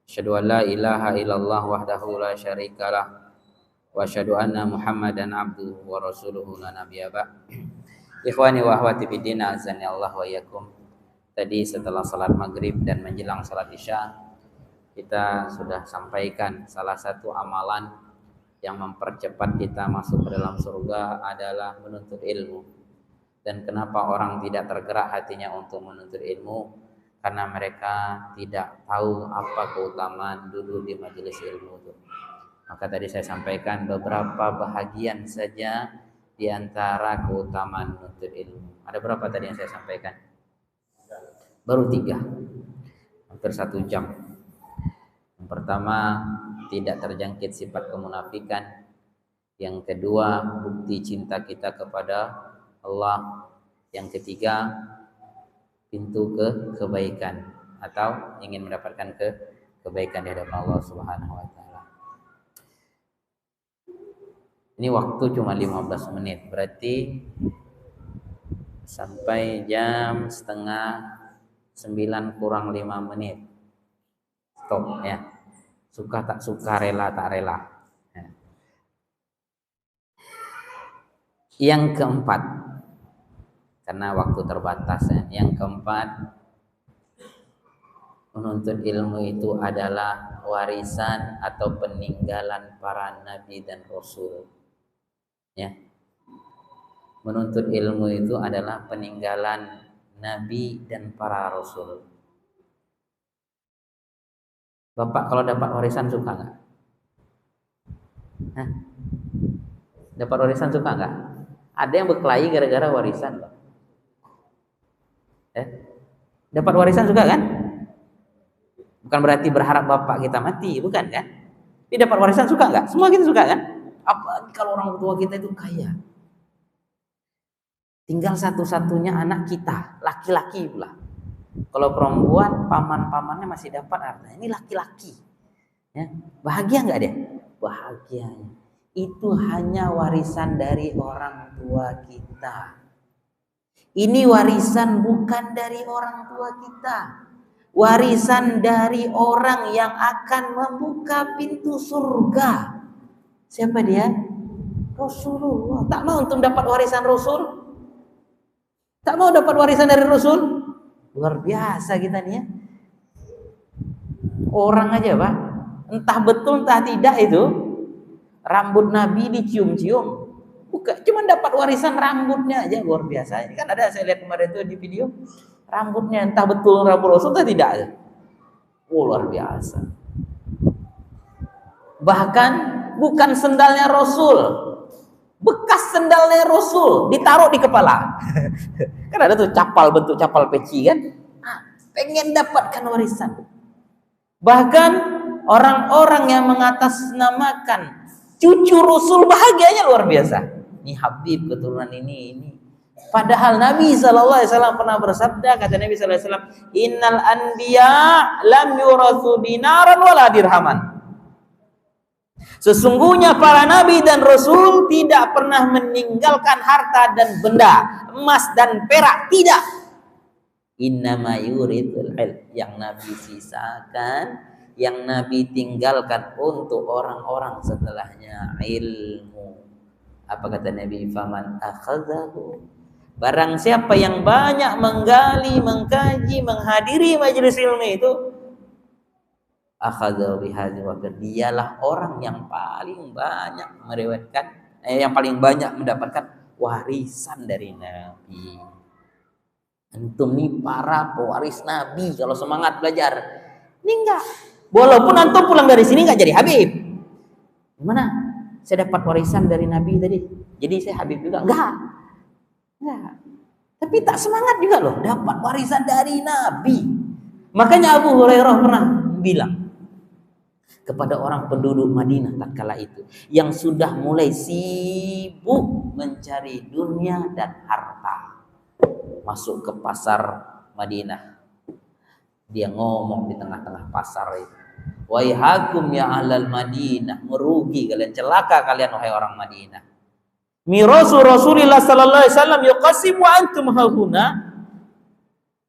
A: Asyhadu an la ilaha illallah wahdahu la syarikalah wa asyhadu anna Muhammadan abduhu wa rasuluhu la nabiyya ba'd. Ikhwani wa akhwati fiddin, azani Allah wa iyyakum. Tadi setelah salat maghrib dan menjelang salat isya, kita sudah sampaikan salah satu amalan yang mempercepat kita masuk ke dalam surga adalah menuntut ilmu. Dan kenapa orang tidak tergerak hatinya untuk menuntut ilmu? Karena mereka tidak tahu apa keutamaan duduk di majelis ilmu itu. Maka tadi saya sampaikan beberapa bahagian saja di antara keutamaan menuntut ilmu. Ada berapa tadi yang saya sampaikan? Baru 3, hampir 1 jam. Yang pertama, tidak terjangkit sifat kemunafikan. Yang kedua, bukti cinta kita kepada Allah. Yang ketiga, pintu kebaikan. atau ingin mendapatkan kebaikan di hadapan Allah Subhanahu wa taala. Ini waktu cuma 15 menit, berarti sampai jam setengah 9 kurang 5 menit. Stop ya. Suka tak suka, rela tak rela. Yang keempat, karena waktu terbatas ya. Yang keempat, menuntut ilmu itu adalah warisan atau peninggalan para nabi dan rasul. Ya. Menuntut ilmu itu adalah peninggalan nabi dan para rasul. Bapak kalau dapat warisan suka nggak? Dapat warisan suka nggak? Ada yang berkelahi gara-gara warisan loh. Dapat warisan suka kan? Bukan berarti berharap bapak kita mati, bukan kan? Tapi dapat warisan suka nggak? Semua kita suka kan? Apalagi kalau orang tua kita itu kaya. Tinggal satu-satunya anak kita, laki-laki pula. Kalau perempuan, paman-pamannya masih dapat harta. Ini laki-laki. Ya, bahagia nggak dia? Bahagianya. Itu hanya warisan dari orang tua kita. Ini warisan bukan dari orang tua kita. Warisan dari orang yang akan membuka pintu surga. Siapa dia? Rasulullah. Tak mau untuk dapat warisan Rasul? Tak mau dapat warisan dari Rasul? Luar biasa kita nih ya. Orang aja Pak, entah betul entah tidak itu rambut Nabi dicium-cium. Bukan, cuma dapat warisan rambutnya aja, luar biasa. Ini kan ada saya lihat kemarin itu di video, rambutnya entah betul rambut Rasul atau tidak. Oh, luar biasa. Bahkan bukan sendalnya Rasul, bekas sendalnya Rasul ditaruh di kepala. Kan ada tuh capal, bentuk capal peci kan. Pengen dapatkan warisan. Bahkan orang-orang yang mengatasnamakan cucu Rasul bahagianya luar biasa. Ini Habib keturunan ini. Padahal Nabi SAW pernah bersabda, kata Nabi SAW, Innal anbiya lam yurathu dinaran wala dirhaman. Sesungguhnya para nabi dan rasul tidak pernah meninggalkan harta dan benda, emas dan perak, tidak. Innama yuridul ilm, yang Nabi sisakan, yang Nabi tinggalkan untuk orang-orang setelahnya, ilmu. Apa kata Nabi? Faman akhadhahu, barang siapa yang banyak menggali, mengkaji, menghadiri majelis ilmu itu, akhadha bihadzi wafir, dialah orang yang paling banyak meriwayatkan, yang paling banyak mendapatkan warisan dari Nabi. Antum nih para pewaris Nabi, kalau semangat belajar. Ini enggak. Walaupun antum pulang dari sini enggak jadi Habib. Gimana? Saya dapat warisan dari Nabi tadi, jadi saya Habib juga? Enggak. Tapi tak semangat juga loh, dapat warisan dari Nabi. Makanya Abu Hurairah pernah bilang kepada orang penduduk Madinah tatkala itu yang sudah mulai sibuk mencari dunia dan harta, masuk ke pasar Madinah, dia ngomong di tengah-tengah pasar itu, waihakum ya ahlal Madinah, merugi kalian, celaka kalian wahai orang Madinah. Mirasu Rasulillah sallallahu alaihi wasallam yuqasim wa antum hauna.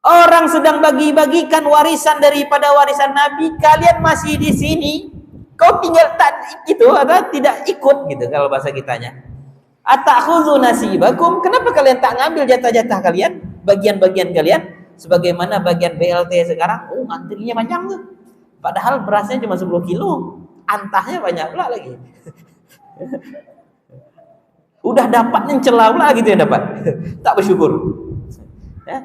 A: Orang sedang bagi-bagikan warisan daripada warisan Nabi, kalian masih di sini. Kau tinggal itu atau tidak ikut gitu kalau bahasa kitanya. Atakhudzu nasibakum, kenapa kalian tak ngambil jatah-jatah kalian, bagian-bagian kalian, sebagaimana bagian BLT sekarang? Oh, antrinya panjang tuh. Padahal berasnya cuma 10 kilo, antahnya banyak pula lagi. Udah dapat celah pula gitu ya dapat. Tak bersyukur. Ya.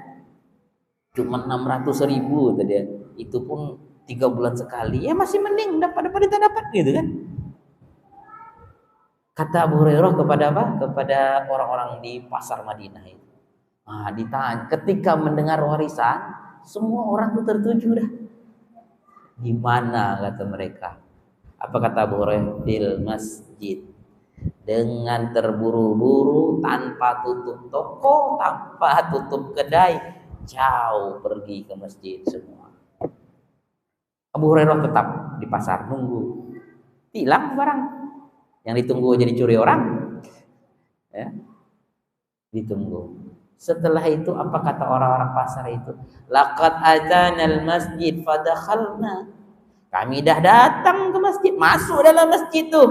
A: Cuma 600.000 tadi, itu pun 3 bulan sekali, ya masih mending dapat kita dapat gitu kan. Kata Abu Hurairah kepada apa? Kepada orang-orang di pasar Madinah itu. Ditanya, ketika mendengar warisan, semua orang itu tertuju dah. Di mana kata mereka? Apa kata Abu Hurairah? Fil masjid. Dengan terburu-buru, tanpa tutup toko, tanpa tutup kedai, jauh pergi ke masjid semua. Abu Hurairah tetap di pasar nunggu. Hilang barang. Yang ditunggu jadi curi orang. Ya, ditunggu. Setelah itu apa kata orang-orang pasar itu? Laqad atanal masjid fadakhalna. Kami dah datang ke masjid, masuk dalam masjid tu.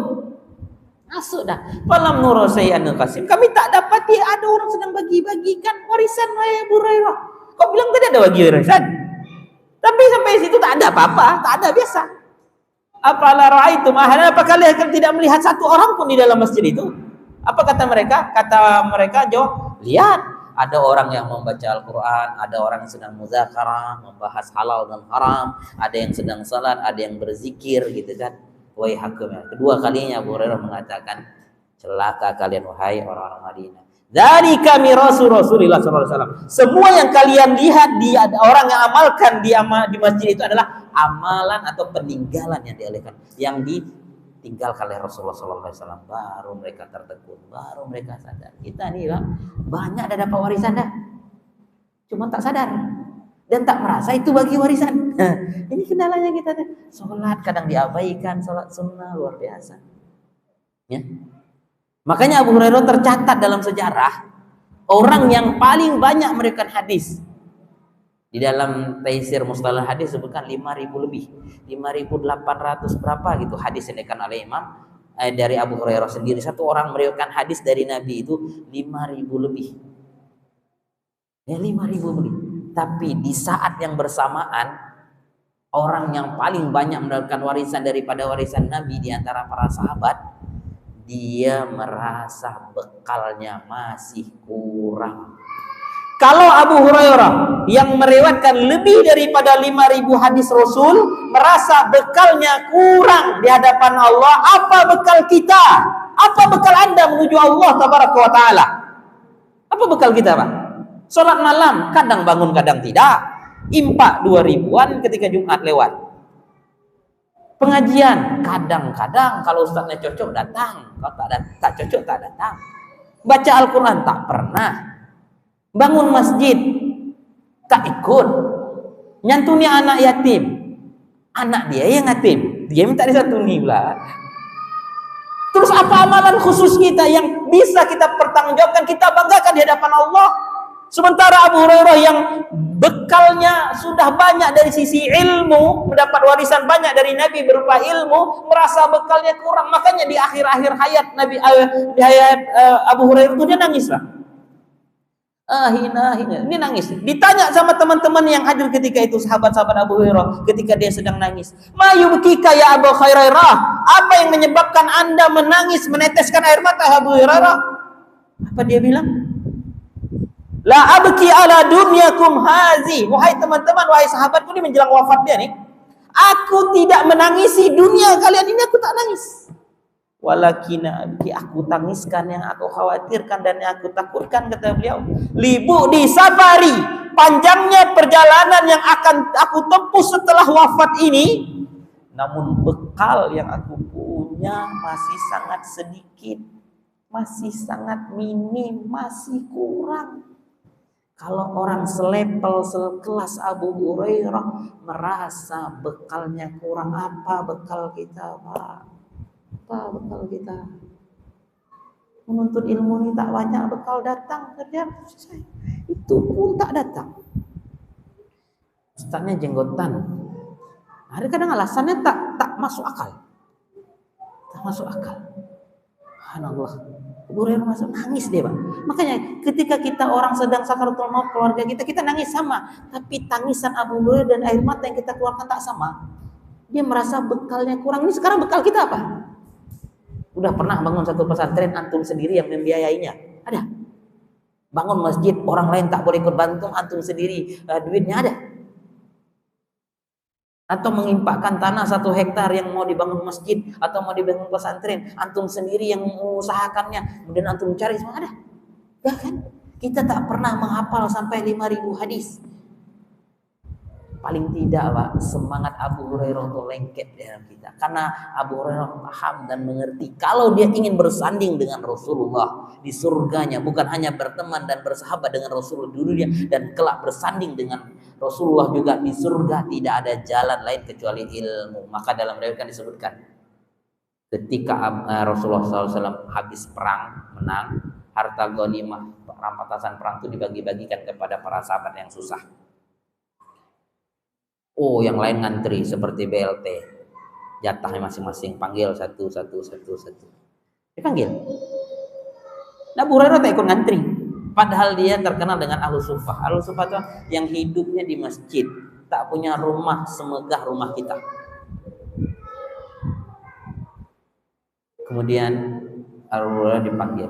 A: Masuk dah. Falam nura sayyan qasim. Kami tak dapati ada orang sedang bagi-bagikan warisan wahai Abu Hurairah. Kau bilang tadi ada bagi warisan. Tapi sampai situ tak ada apa-apa, tak ada biasa. Afala ra'aitum ahlan, apa kalian tidak melihat satu orang pun di dalam masjid itu? Apa kata mereka? Kata mereka jawab, lihat, ada orang yang membaca Al-Quran, ada orang yang sedang muzakarah, membahas halal dan haram, ada yang sedang salat, ada yang berzikir, gitu kan. Wahai hakim, kedua kalinya Abu Hurairah mengatakan, celaka kalian wahai orang-orang Madinah. Dari kami Rasulullah SAW. Semua yang kalian lihat di orang yang amalkan di masjid itu adalah amalan atau peninggalan yang dialihkan, yang ditinggalkan oleh Rasulullah SAW. Baru mereka tertegun, baru mereka sadar. Kita nih Bang, banyak dah dapat warisan dah, cuma tak sadar dan tak merasa itu bagi warisan. Ini kendalanya kita dah. Sholat kadang diabaikan, sholat sunnah luar biasa. Ya. Makanya Abu Hurairah tercatat dalam sejarah orang yang paling banyak meriwayatkan hadis. Di dalam Taisir Mustalah Hadis sebutkan 5.000 lebih, 5.800 berapa gitu hadis yang dikatakan oleh Imam dari Abu Hurairah sendiri. Satu orang meriwayatkan hadis dari Nabi itu 5.000 lebih. Ya 5.000 lebih. Tapi di saat yang bersamaan orang yang paling banyak mendapatkan warisan daripada warisan Nabi di antara para sahabat, dia merasa bekalnya masih kurang. Kalau Abu Hurairah yang meriwayatkan lebih daripada 5.000 hadis Rasul merasa bekalnya kurang di hadapan Allah, apa bekal kita? Apa bekal Anda menuju Allah Tabaraka wa Ta'ala? Apa bekal kita, Pak? Salat malam, kadang bangun kadang tidak. Impak 2.000-an ketika Jumat lewat. Pengajian, kadang-kadang kalau ustaznya cocok datang, kalau tak cocok tak datang. Baca Al-Quran tak pernah. Bangun masjid tak ikut. Nyantuni anak yatim, anak dia yang yatim, dia minta disantuni pula. Terus apa amalan khusus kita yang bisa kita pertanggungjawabkan, kita banggakan di hadapan Allah? Sementara Abu Hurairah yang bekalnya sudah banyak dari sisi ilmu, mendapat warisan banyak dari Nabi berupa ilmu, merasa bekalnya kurang. Makanya di akhir-akhir hayat Nabi, di hayat Abu Hurairah itu dia nangis lah. Hina. Ini nangis. Ditanya sama teman-teman yang hadir ketika itu, sahabat-sahabat Abu Hurairah, ketika dia sedang nangis, "Ma yubkika ya Abu Hurairah?" Apa yang menyebabkan Anda menangis, meneteskan air mata Abu Hurairah? Apa dia bilang? La abki ala dunyakum hazi. Wahai teman-teman, wahai sahabatku, ini menjelang wafat dia nih. Aku tidak menangisi dunia kalian ini, aku tak nangis. Walakina abki, aku tangiskan yang aku khawatirkan dan yang aku takutkan, kata beliau. Libu di safari, panjangnya perjalanan yang akan aku tempuh setelah wafat ini. Namun bekal yang aku punya masih sangat sedikit, masih sangat minim, masih kurang. Kalau orang selepel sekelas Abu Hurairah merasa bekalnya kurang, apa bekal kita, Pak? Apa bekal kita? Menuntut ilmu ini tak banyak bekal datang, kerja selesai. Itu pun tak datang. Ustaznya jenggotan. Ada kadang alasannya tak masuk akal. Tak masuk akal. Subhanallah. Abu Hurairah masuk nangis dia, Pak. Makanya ketika kita orang sedang sakaratul maut, keluarga kita nangis sama, tapi tangisan Abu Hurairah dan air mata yang kita keluarkan tak sama. Dia merasa bekalnya kurang. Ini sekarang bekal kita apa? Udah pernah bangun satu pesantren antum sendiri yang membiayainya? Ada. Bangun masjid orang lain tak boleh ikut bantu, antum sendiri duitnya ada. Atau mengimpakkan tanah 1 hektar yang mau dibangun masjid atau mau dibangun pesantren, antum sendiri yang mengusahakannya, kemudian antum cari semua ada. Ya kan? Kita tak pernah menghafal sampai 5.000 hadis. Paling tidak, Pak, semangat Abu Hurairah itu lengket dalam kita. Karena Abu Hurairah paham dan mengerti kalau dia ingin bersanding dengan Rasulullah di surganya, bukan hanya berteman dan bersahabat dengan Rasulullah dulunya dan kelak bersanding dengan Rasulullah juga di surga tidak ada jalan lain kecuali ilmu. Maka dalam riwayat kan disebutkan ketika Rasulullah SAW habis perang menang, harta ghanimah rampasan perang itu dibagi-bagikan kepada para sahabat yang susah. Oh, yang lain ngantri seperti BLT, jatahnya masing-masing, panggil satu. Dipanggil. Nah, Abu Hurairah tak ikut ngantri. Padahal dia terkenal dengan Ahlus Suffah. Ahlus Suffah itu yang hidupnya di masjid, tak punya rumah semegah rumah kita. Kemudian Abu Hurairah dipanggil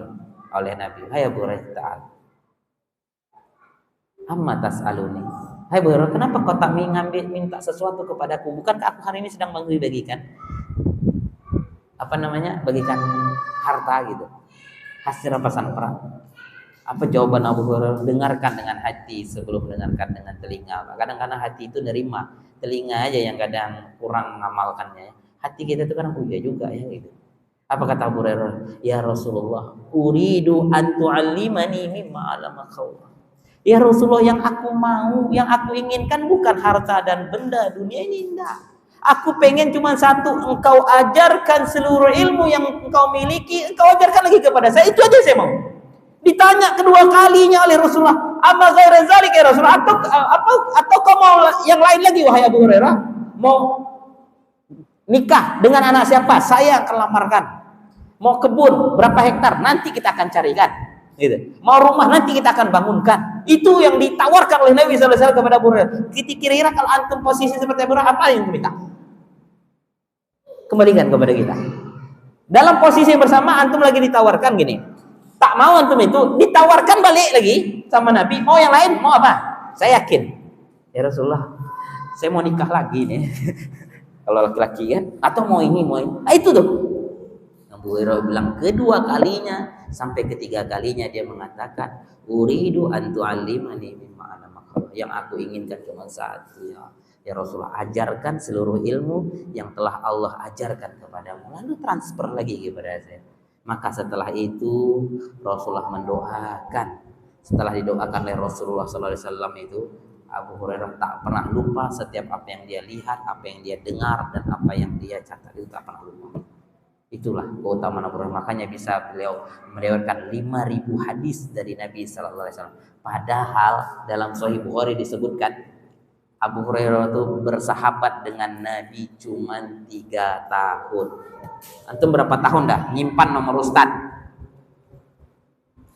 A: oleh Nabi. Hai Abu Hurairah, ta'al. Amma tas'aluni. Hai Abu Hurairah, kenapa kau tak minta sesuatu kepadaku? Bukankah aku hari ini sedang bagikan bagikan harta gitu, hasil rampasan perang. Apa jawaban Abu Hurairah? Dengarkan dengan hati sebelum mendengarkan dengan telinga. Kadang-kadang hati itu nerima, telinga aja yang kadang kurang mengamalkannya. Hati kita itu kadang iya juga ya gitu. Apa kata Abu Hurairah? Ya Rasulullah, uridu an tu'allimani mimma 'allamaka Allah. Ya Rasulullah, yang aku mau, yang aku inginkan bukan harta dan benda dunia ini, enggak. Aku pengen cuma satu, engkau ajarkan seluruh ilmu yang engkau miliki, engkau ajarkan lagi kepada saya. Itu aja saya mau. Ditanya kedua kalinya oleh Rasulullah, "Amma ghaira zalika ya Rasulullah?" Atau kau mau yang lain lagi wahai Abu Hurairah? Mau nikah dengan anak siapa? Saya akan lamarkan. Mau kebun berapa hektar? Nanti kita akan carikan. Gitu. Mau rumah nanti kita akan bangunkan. Itu yang ditawarkan oleh Nabi sallallahu alaihi wasallam kepada Abu Hurairah. Kira-kira kalau antum posisi seperti Abu Hurairah, apa yang minta? Kembalikan kepada kita. Dalam posisi yang bersama antum lagi ditawarkan gini. Tak mau antum itu, ditawarkan balik lagi sama Nabi. Mau yang lain? Mau apa? Saya yakin. Ya Rasulullah, saya mau nikah lagi nih. Kalau laki-laki kan, atau mau ini. Nah, itu tuh. Abu Hurairah bilang kedua kalinya sampai ketiga kalinya dia mengatakan, uridu an tu'allimani mimma 'allamaka Allah. Yang aku inginkan cuma satu, ya Rasulullah, ajarkan seluruh ilmu yang telah Allah ajarkan kepadamu. Lalu transfer lagi kepada saya. Maka setelah itu Rasulullah mendoakan. Setelah didoakan oleh Rasulullah SAW itu, Abu Hurairah tak pernah lupa setiap apa yang dia lihat, apa yang dia dengar, dan apa yang dia catat itu tak pernah lupa. Itulah keutamaan Abu Hurairah. Makanya bisa beliau meriwayatkan 5.000 hadis dari Nabi SAW. Padahal dalam Sahih Bukhari disebutkan Abu Hurairah itu bersahabat dengan Nabi cuma 3 tahun. Antum berapa tahun dah nyimpan nomor ustad?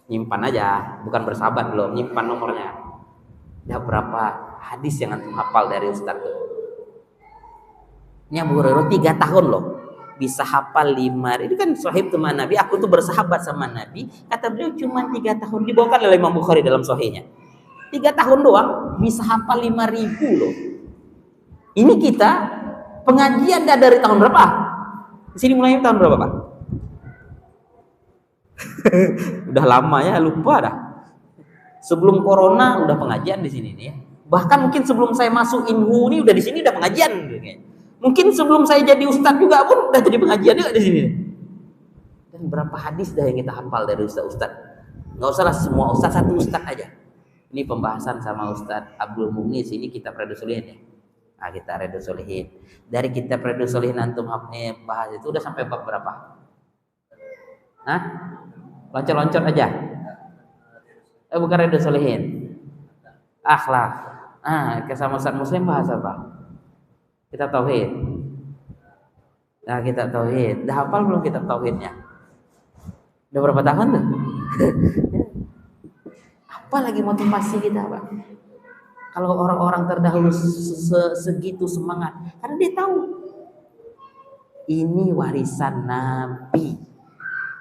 A: Nyimpan aja, bukan bersahabat belum, nyimpan nomornya. Dah berapa hadis yang antum hafal dari ustad tuh? Ini Abu Hurairah 3 tahun loh bisa hafal 5. Itu kan sahib teman Nabi. Aku tuh bersahabat sama Nabi. Kata beliau cuma 3 tahun. Dibawakan oleh Imam Bukhari dalam sahihnya. 3 tahun doang bisa hafal 5.000 loh. Ini kita pengajian dah dari tahun berapa? Di sini mulai tahun berapa, Pak? Udah lama ya, lupa dah. Sebelum corona udah pengajian di sini nih ya. Bahkan mungkin sebelum saya masuk Inhu ini udah di sini udah pengajian gitu. Mungkin sebelum saya jadi ustadz juga pun udah jadi pengajian juga di sini. Dan berapa hadis dah yang kita hafal dari ustadz? Nggak usah lah semua ustadz, satu ustadz aja. Ini pembahasan sama Ustadz Abdul Mughnis, ini kitab Riyadhus Shalihin ya. Nah, kita Riyadhus Shalihin. Dari kitab Riyadhus Shalihin antum bahas itu udah sampai bab berapa? Hah? Loncat-loncat aja. Bukan Riyadhus Shalihin. Akhlak. Sama Ustadz Muslim bahas apa? Kitab Tauhid. Nah, kitab Tauhid. Dah hafal belum kitab Tauhidnya? Udah berapa tahun tuh? Apa lagi motivasi kita, Pak? Kalau orang-orang terdahulu segitu semangat, karena dia tahu ini warisan Nabi.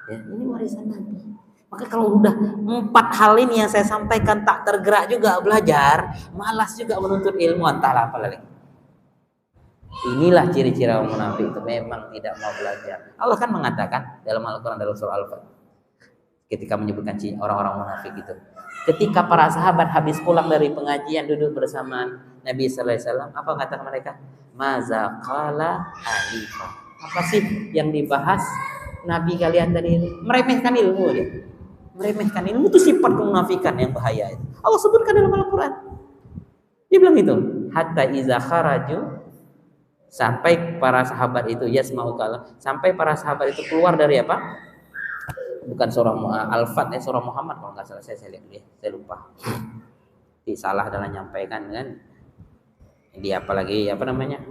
A: Ya, ini warisan Nabi. Maka kalau udah 4 hal ini yang saya sampaikan tak tergerak juga belajar, malas juga menuntut ilmu, entahlah apa lagi. Inilah ciri-ciri orang munafik itu, memang tidak mau belajar. Allah kan mengatakan dalam Al-Quran dalam surah Al-Fatih ketika menyebutkan orang-orang munafik itu. Ketika para sahabat habis pulang dari pengajian duduk bersama Nabi sallallahu alaihi wasallam, apa kata mereka? Maza qala alifa. Apa sih yang dibahas Nabi kalian tadi ini? Meremehkan ilmu dia. Meremehkan ilmu itu sifat kemunafikan yang bahaya itu. Allah sebutkan dalam Al-Qur'an. Dia bilang itu, hatta iza kharaju, sampai para sahabat itu yasma'u kalam, sampai para sahabat itu keluar dari apa? Bukan surah Al-Fat, surah Muhammad kalau nggak salah, saya lihat deh, saya lupa. Salah dalam menyampaikan kan. Di apalagi apa namanya?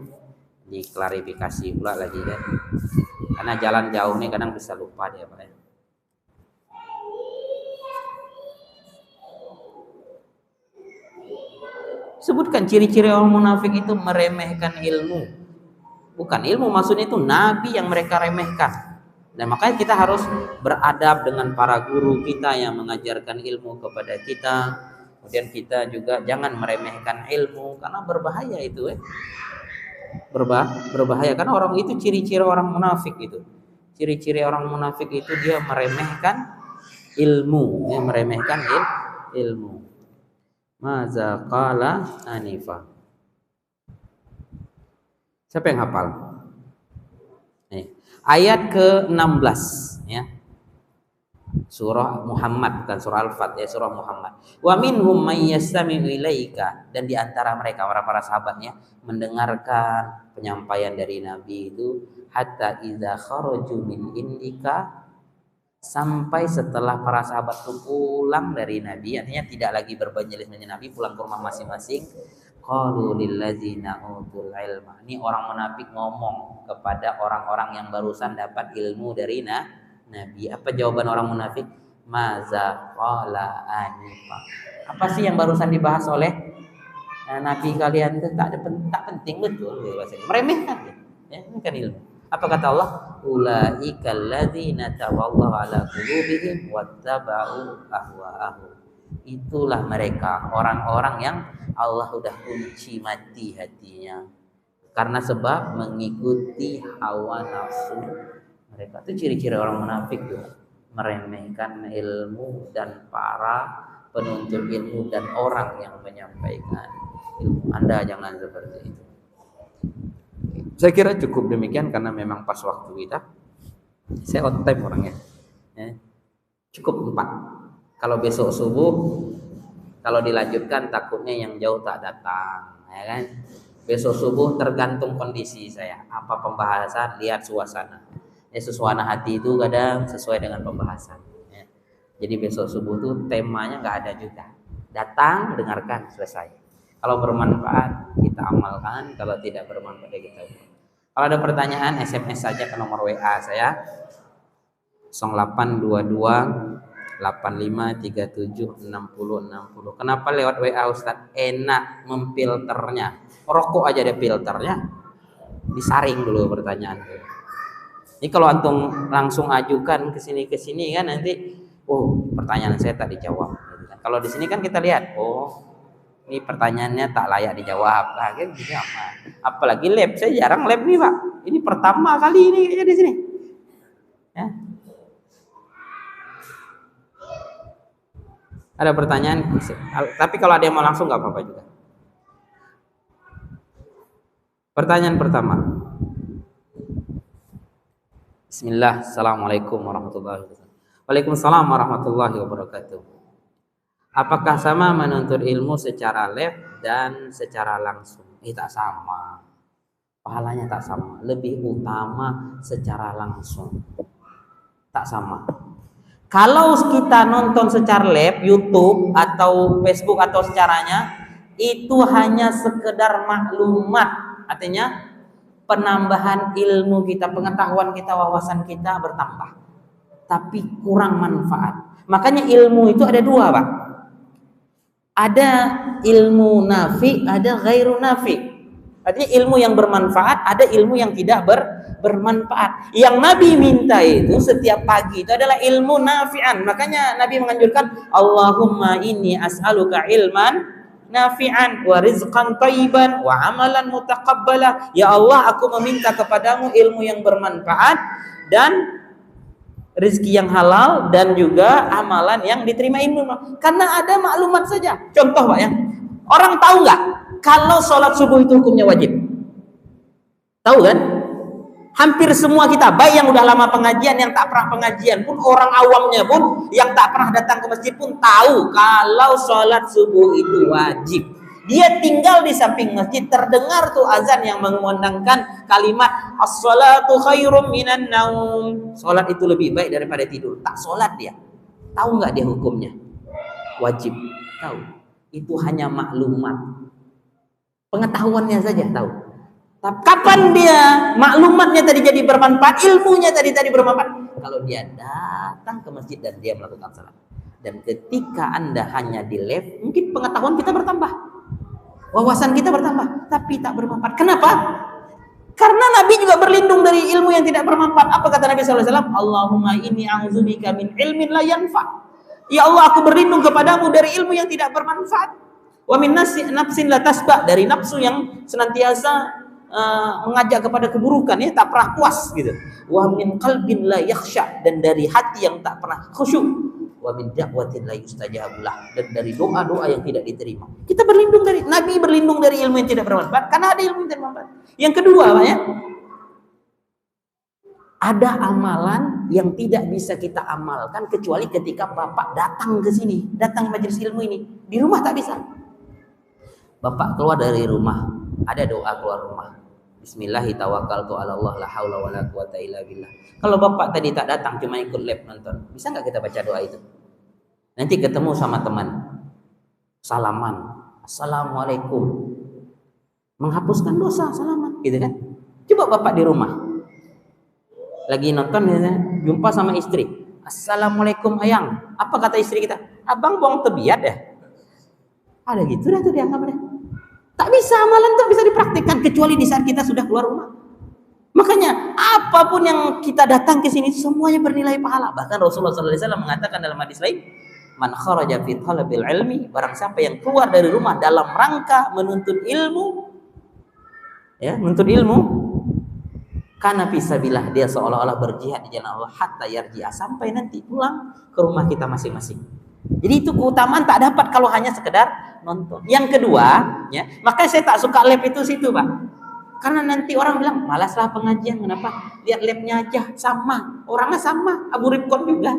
A: Diklarifikasi pula lagi kan. Karena jalan jauh nih kadang bisa lupa dia Pak ya. Sebutkan ciri-ciri orang munafik itu meremehkan ilmu. Bukan ilmu, maksudnya itu nabi yang mereka remehkan. Dan makanya kita harus beradab dengan para guru kita yang mengajarkan ilmu kepada kita. Kemudian kita juga jangan meremehkan ilmu karena berbahaya itu ya. Berbahaya karena orang itu ciri-ciri orang munafik itu. Ciri-ciri orang munafik itu dia meremehkan ilmu, ya, meremehkan ilmu. Maza qala anifa. Siapa yang hafal? Ayat ke-16 ya. Surah Muhammad, bukan surah Al-Fat ya, surah Muhammad. Wa minhum may yastami'u ilaika, dan di antara mereka para sahabatnya mendengarkan penyampaian dari Nabi itu hatta idza kharaju min indika, sampai setelah para sahabat itu pulang dari Nabi, artinya tidak lagi bermajelis dengan Nabi, pulang ke rumah masing-masing. Qalu lillazina utul ilma, ini orang munafik ngomong kepada orang-orang yang barusan dapat ilmu dari Nabi. Apa jawaban orang munafik? Maza qala anifa. Apa sih yang barusan dibahas oleh Nabi kalian itu tak penting betul bahasanya. Meremehkan ya, ini kan ilmu. Apa kata Allah? Ulaikal ladzina tawallahu ala qulubihim wattaba'u ahwa'ahum. Itulah mereka orang-orang yang Allah udah kunci mati hatinya karena sebab mengikuti hawa nafsu mereka. Itu ciri-ciri orang munafik tuh, meremehkan ilmu dan para penuntut ilmu dan orang yang menyampaikan ilmu. Anda jangan seperti itu. Saya kira cukup demikian karena memang pas waktu kita. Saya on time orangnya. Cukup 4. Kalau besok subuh, kalau dilanjutkan takutnya yang jauh tak datang, ya kan? Besok subuh tergantung kondisi saya. Apa pembahasan, lihat suasana. Suasana hati itu kadang sesuai dengan pembahasan. Ya. Jadi besok subuh tuh temanya nggak ada juga. Datang, dengarkan, selesai. Kalau bermanfaat kita amalkan, kalau tidak bermanfaat kita buang. Kalau ada pertanyaan SMS saja ke nomor WA saya 0822 8537 60 60. Kenapa lewat WA Ustaz? Enak memfilternya. Rokok aja ada filternya. Disaring dulu pertanyaan. Ini kalau antum langsung ajukan ke sini kan nanti pertanyaan saya tak dijawab. Kalau di sini kan kita lihat, ini pertanyaannya tak layak dijawab. Nah, kan gitu apa? Apalagi lab, saya jarang lab nih, Pak. Ini pertama kali ini kayaknya di sini. Ya. Ada pertanyaan? Tapi kalau ada yang mau langsung nggak apa-apa juga. Pertanyaan pertama. Bismillah. Assalamualaikum warahmatullahi wabarakatuh. Waalaikumsalam warahmatullahi wabarakatuh. Apakah sama menuntut ilmu secara lab dan secara langsung? Tak sama. Pahalanya tak sama. Lebih utama secara langsung. Tak sama. Kalau kita nonton secara live YouTube atau Facebook atau secaranya, itu hanya sekedar maklumat, artinya penambahan ilmu kita, pengetahuan kita, wawasan kita bertambah, tapi kurang manfaat. Makanya ilmu itu ada 2, Pak. Ada ilmu nafi, ada ghairu nafi. Artinya ilmu yang bermanfaat, ada ilmu yang tidak bermanfaat. Yang Nabi minta itu setiap pagi itu adalah ilmu nafi'an. Makanya Nabi menganjurkan, Allahumma inni as'aluka ilman nafi'an wa rizqan thayyiban wa amalan mutaqabbala. Ya Allah, aku meminta kepadamu ilmu yang bermanfaat dan rezeki yang halal dan juga amalan yang diterima ilmu. Karena ada maklumat saja. Contoh, Pak ya. Orang tahu nggak kalau sholat subuh itu hukumnya wajib? Tahu kan? Hampir semua kita, baik yang udah lama pengajian, yang tak pernah pengajian pun, orang awamnya pun, yang tak pernah datang ke masjid pun tahu kalau sholat subuh itu wajib. Dia tinggal di samping masjid, terdengar tuh azan yang mengumandangkan kalimat as-salatu khairum minan naum. Salat itu lebih baik daripada tidur. Tak salat dia. Tahu nggak dia hukumnya? Wajib. Tahu. Itu hanya maklumat. Pengetahuannya saja tahu. Tapi kapan dia maklumatnya tadi jadi bermanfaat, ilmunya tadi bermanfaat? Kalau dia datang ke masjid dan dia melakukan salat. Dan ketika Anda hanya di live, mungkin pengetahuan kita bertambah, wawasan kita bertambah, tapi tak bermanfaat. Kenapa? Karena Nabi juga berlindung dari ilmu yang tidak bermanfaat. Apa kata Nabi SAW? Allahumma inni a'udzubika min ilmin la yanfa. Ya Allah, aku berlindung kepadamu dari ilmu yang tidak bermanfaat. Wa min nafsin la tasba, dari nafsu yang senantiasa mengajak kepada keburukan, ya, tak pernah puas gitu. Wa min qalbin la yakhsha, dan dari hati yang tak pernah khusyuk. Wa min da'watin la yustajabulah, dan dari doa-doa yang tidak diterima. Kita berlindung dari, Nabi berlindung dari ilmu yang tidak bermanfaat karena ada ilmu yang tidak bermanfaat. Yang kedua, Pak, ya, ada amalan yang tidak bisa kita amalkan kecuali ketika Bapak datang ke sini, datang ke majelis ilmu ini. Di rumah tak bisa. Bapak keluar dari rumah, ada doa keluar rumah. Bismillahirrahmanirrahim, ala Allah, la haula wala quwata illa billah. Kalau Bapak tadi tak datang, cuma ikut live nonton, bisa nggak kita baca doa itu? Nanti ketemu sama teman, salaman, assalamualaikum, menghapuskan dosa, salaman, gitu kan? Coba Bapak di rumah, lagi nonton, jumpa sama istri, assalamualaikum ayang, apa kata istri kita? Abang buang tebiat ya? Ada gitu dah tuh dianggapnya. Tak bisa, amalan tak bisa dipraktikkan kecuali di saat kita sudah keluar rumah. Makanya apapun yang kita datang ke sini semuanya bernilai pahala. Bahkan Rasulullah SAW mengatakan dalam hadis lain, man kharaja fi talabil ilmi, barang siapa yang keluar dari rumah dalam rangka menuntut ilmu, ya, menuntut ilmu, karena fisabilillah, dia seolah-olah berjihad di jalan Allah hatta yarji'a, sampai nanti pulang ke rumah kita masing-masing. Jadi itu keutamaan tak dapat kalau hanya sekedar nonton. Yang kedua, ya, makanya saya tak suka lab itu situ, Pak. Karena nanti orang bilang, malaslah pengajian, kenapa? Lihat labnya aja, sama, orangnya sama, Abu Ribkon juga.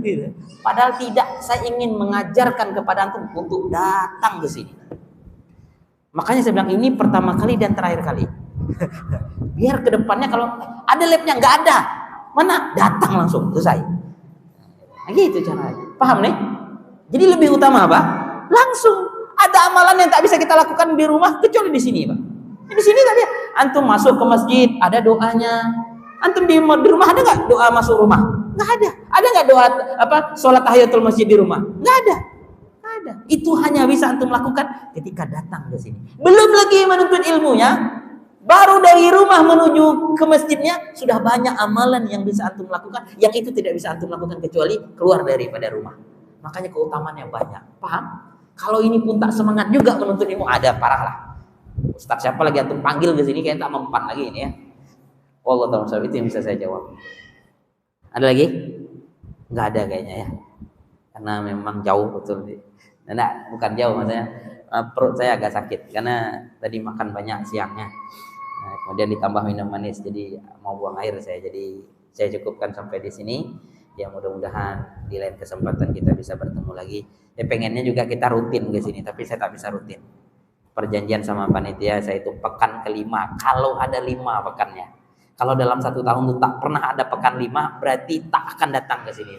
A: Gitu. Padahal tidak, saya ingin mengajarkan kepada antum untuk datang ke sini. Makanya saya bilang ini pertama kali dan terakhir kali. Biar kedepannya kalau ada labnya nggak ada, mana datang langsung selesai. Nah, gitu caranya. Paham nih? Jadi lebih utama apa? Langsung. Ada amalan yang tak bisa kita lakukan di rumah kecuali di sini, Pak. Di sini tadi antum masuk ke masjid ada doanya. Antum di rumah ada nggak doa masuk rumah? Nggak ada. Ada nggak doa apa sholat tahiyatul masjid di rumah? Nggak ada. Nggak ada. Itu hanya bisa antum lakukan ketika datang ke sini. Belum lagi menuntut ilmunya. Baru dari rumah menuju ke masjidnya sudah banyak amalan yang bisa antum lakukan, yang itu tidak bisa antum lakukan kecuali keluar daripada rumah. Makanya keutamaannya banyak. Paham? Kalau ini pun tak semangat juga menuntut ilmu, ada parah lah. Ustaz siapa lagi antum panggil ke sini kayak tak mempan lagi ini ya. Allah taala, itu yang bisa saya jawab. Ada lagi? Nggak ada kayaknya ya. Karena memang jauh betul. Nah, bukan jauh maksudnya. Perut saya agak sakit karena tadi makan banyak siangnya. Kemudian ditambah minum manis, jadi mau buang air saya. Jadi saya cukupkan sampai di sini. Ya mudah-mudahan di lain kesempatan kita bisa bertemu lagi. Ya pengennya juga kita rutin ke sini, tapi saya tak bisa rutin. Perjanjian sama panitia saya itu pekan ke-5. Kalau ada 5 pekannya. Kalau dalam 1 tahun itu tak pernah ada pekan 5, berarti tak akan datang ke sini.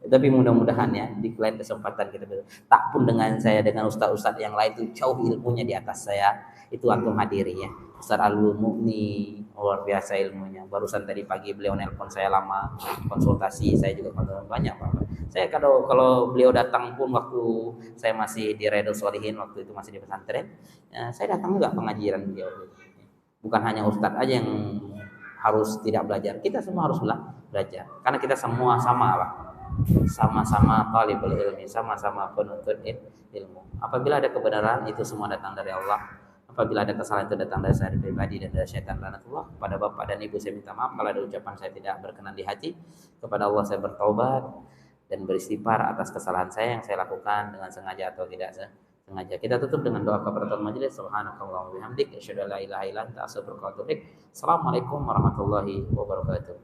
A: Tapi mudah-mudahan ya di lain kesempatan kita tak pun dengan saya, dengan ustaz-ustaz yang lain itu jauh ilmunya di atas saya, itu antum hadiri ya. Ustaz Alul Mu'ni luar biasa ilmunya. Barusan tadi pagi beliau nelpon saya lama konsultasi, saya juga konsultasi banyak Pak. Saya kalau beliau datang pun waktu saya masih di Redul Sholihin, waktu itu masih di pesantren, ya, saya datang juga pengajian beliau. Bukan hanya ustaz aja yang harus tidak belajar, kita semua harus belajar. Karena kita semua sama Pak. Sama-sama talibul ilmi, sama-sama penuntut ilmu. Apabila ada kebenaran itu semua datang dari Allah. Apabila ada kesalahan itu datang dari saya pribadi dan dari syaitan laknatullah. Kepada bapak dan ibu saya minta maaf kalau ada ucapan saya tidak berkenan di hati. Kepada Allah saya bertaubat dan beristighfar atas kesalahan saya yang saya lakukan dengan sengaja atau tidak sengaja. Kita tutup dengan doa kafaratul majelis. Subhanakallahumma wa bihamdik asyhadu an la ilaha illa anta astaghfiruka wa atubu ilaik. Assalamualaikum warahmatullahi wabarakatuh.